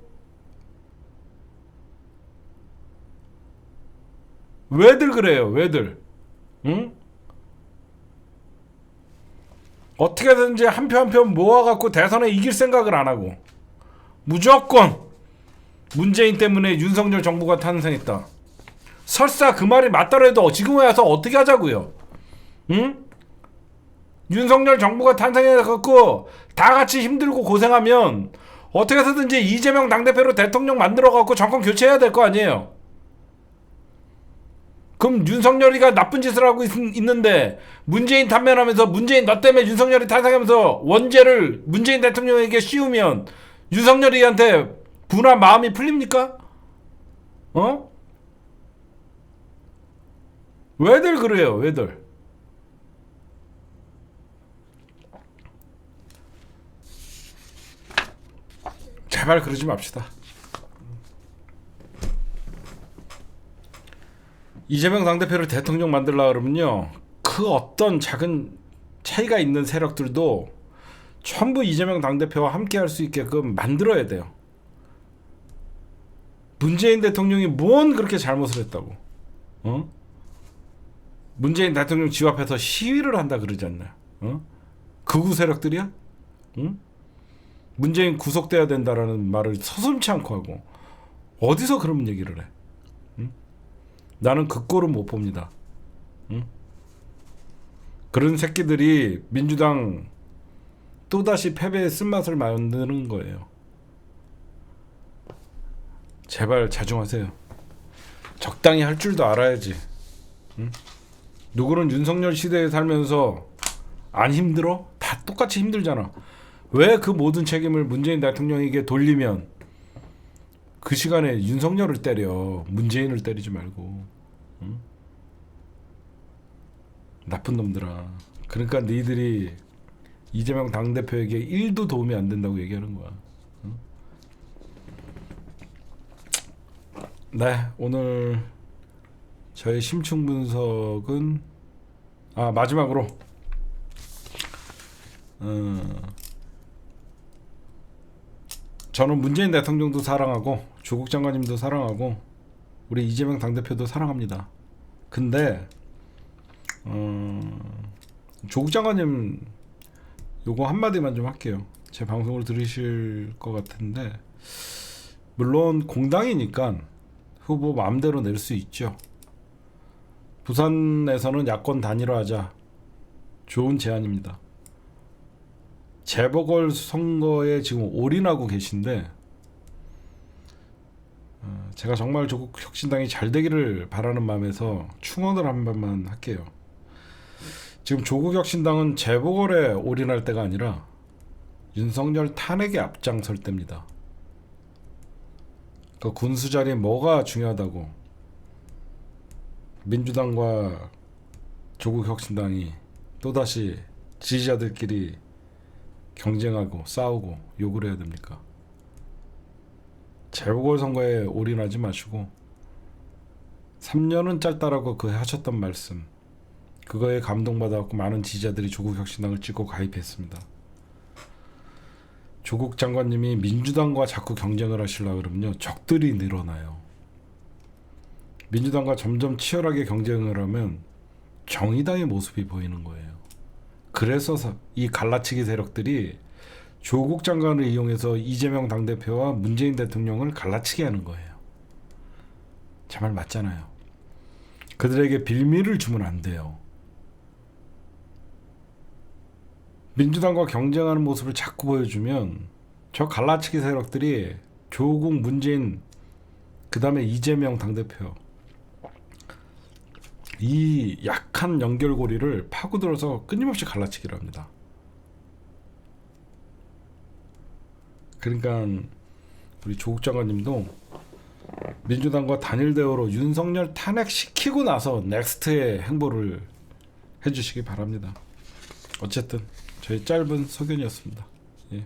왜들 그래요? 왜들? 응? 어떻게든지 한 표 한 표 모아갖고 대선에 이길 생각을 안 하고 무조건 문재인 때문에 윤석열 정부가 탄생했다. 설사 그 말이 맞더라도 지금 와서 어떻게 하자고요? 응? 윤석열 정부가 탄생해갖고 다 같이 힘들고 고생하면 어떻게 해서든지 이재명 당대표로 대통령 만들어갖고 정권 교체해야 될 거 아니에요. 그럼 윤석열이가 나쁜 짓을 하고 있는데 문재인 탄면하면서 문재인 너 때문에 윤석열이 탄생하면서 원죄를 문재인 대통령에게 씌우면 윤석열이한테 분한 마음이 풀립니까? 어? 왜들 그래요? 왜들? 제발 그러지 맙시다. 이재명 당대표를 대통령 만들려고 그러면요. 그 어떤 작은 차이가 있는 세력들도 전부 이재명 당대표와 함께 할 수 있게끔 만들어야 돼요. 문재인 대통령이 뭔 그렇게 잘못을 했다고. 어? 문재인 대통령 집 앞에서 시위를 한다 그러지 않나요? 어? 극우 세력들이야? 응? 문재인 구속돼야 된다라는 말을 서슴지 않고 하고 어디서 그런 얘기를 해? 응? 나는 그 꼴은 못 봅니다. 응? 그런 새끼들이 민주당 또다시 패배의 쓴맛을 만드는 거예요. 제발 자중하세요. 적당히 할 줄도 알아야지. 응? 누구는 윤석열 시대에 살면서 안 힘들어? 다 똑같이 힘들잖아. 왜 그 모든 책임을 문재인 대통령에게 돌리면 그 시간에 윤석열을 때려 문재인을 때리지 말고. 응? 나쁜 놈들아. 그러니까 니들이 이재명 당대표에게 1도 도움이 안 된다고 얘기하는 거야. 응? 네, 오늘 저의 심층 분석은 마지막으로 저는 문재인 대통령도 사랑하고 조국 장관님도 사랑하고 우리 이재명 당대표도 사랑합니다. 근데 조국 장관님 요거 한마디만 좀 할게요. 제 방송을 들으실 것 같은데 물론 공당이니까 후보 마음대로 낼 수 있죠. 부산에서는 야권 단일화하자. 좋은 제안입니다. 재보궐 선거에 지금 올인하고 계신데 제가 정말 조국 혁신당이 잘 되기를 바라는 마음에서 충원을 한 번만 할게요. 지금 조국 혁신당은 재보궐에 올인할 때가 아니라 윤석열 탄핵에 앞장설 때입니다. 그 군수 자리에 뭐가 중요하다고 민주당과 조국 혁신당이 또다시 지지자들끼리 경쟁하고 싸우고 욕을 해야 됩니까? 재보궐선거에 올인하지 마시고 3년은 짧다라고 그 하셨던 말씀, 그거에 감동받아갖고 많은 지지자들이 조국 혁신당을 찍고 가입했습니다. 조국 장관님이 민주당과 자꾸 경쟁을 하시려고 그러면요, 적들이 늘어나요. 민주당과 점점 치열하게 경쟁을 하면 정의당의 모습이 보이는 거예요. 그래서 이 갈라치기 세력들이 조국 장관을 이용해서 이재명 당대표와 문재인 대통령을 갈라치게 하는 거예요. 제 말 맞잖아요. 그들에게 빌미를 주면 안 돼요. 민주당과 경쟁하는 모습을 자꾸 보여주면 저 갈라치기 세력들이 조국, 문재인, 그 다음에 이재명 당대표, 이 약한 연결고리를 파고들어서 끊임없이 갈라치기를 합니다. 그러니까 우리 조국 장관님도 민주당과 단일 대우로 윤석열 탄핵시키고 나서 넥스트의 행보를 해주시기 바랍니다. 어쨌든 저희 짧은 소견이었습니다. 예.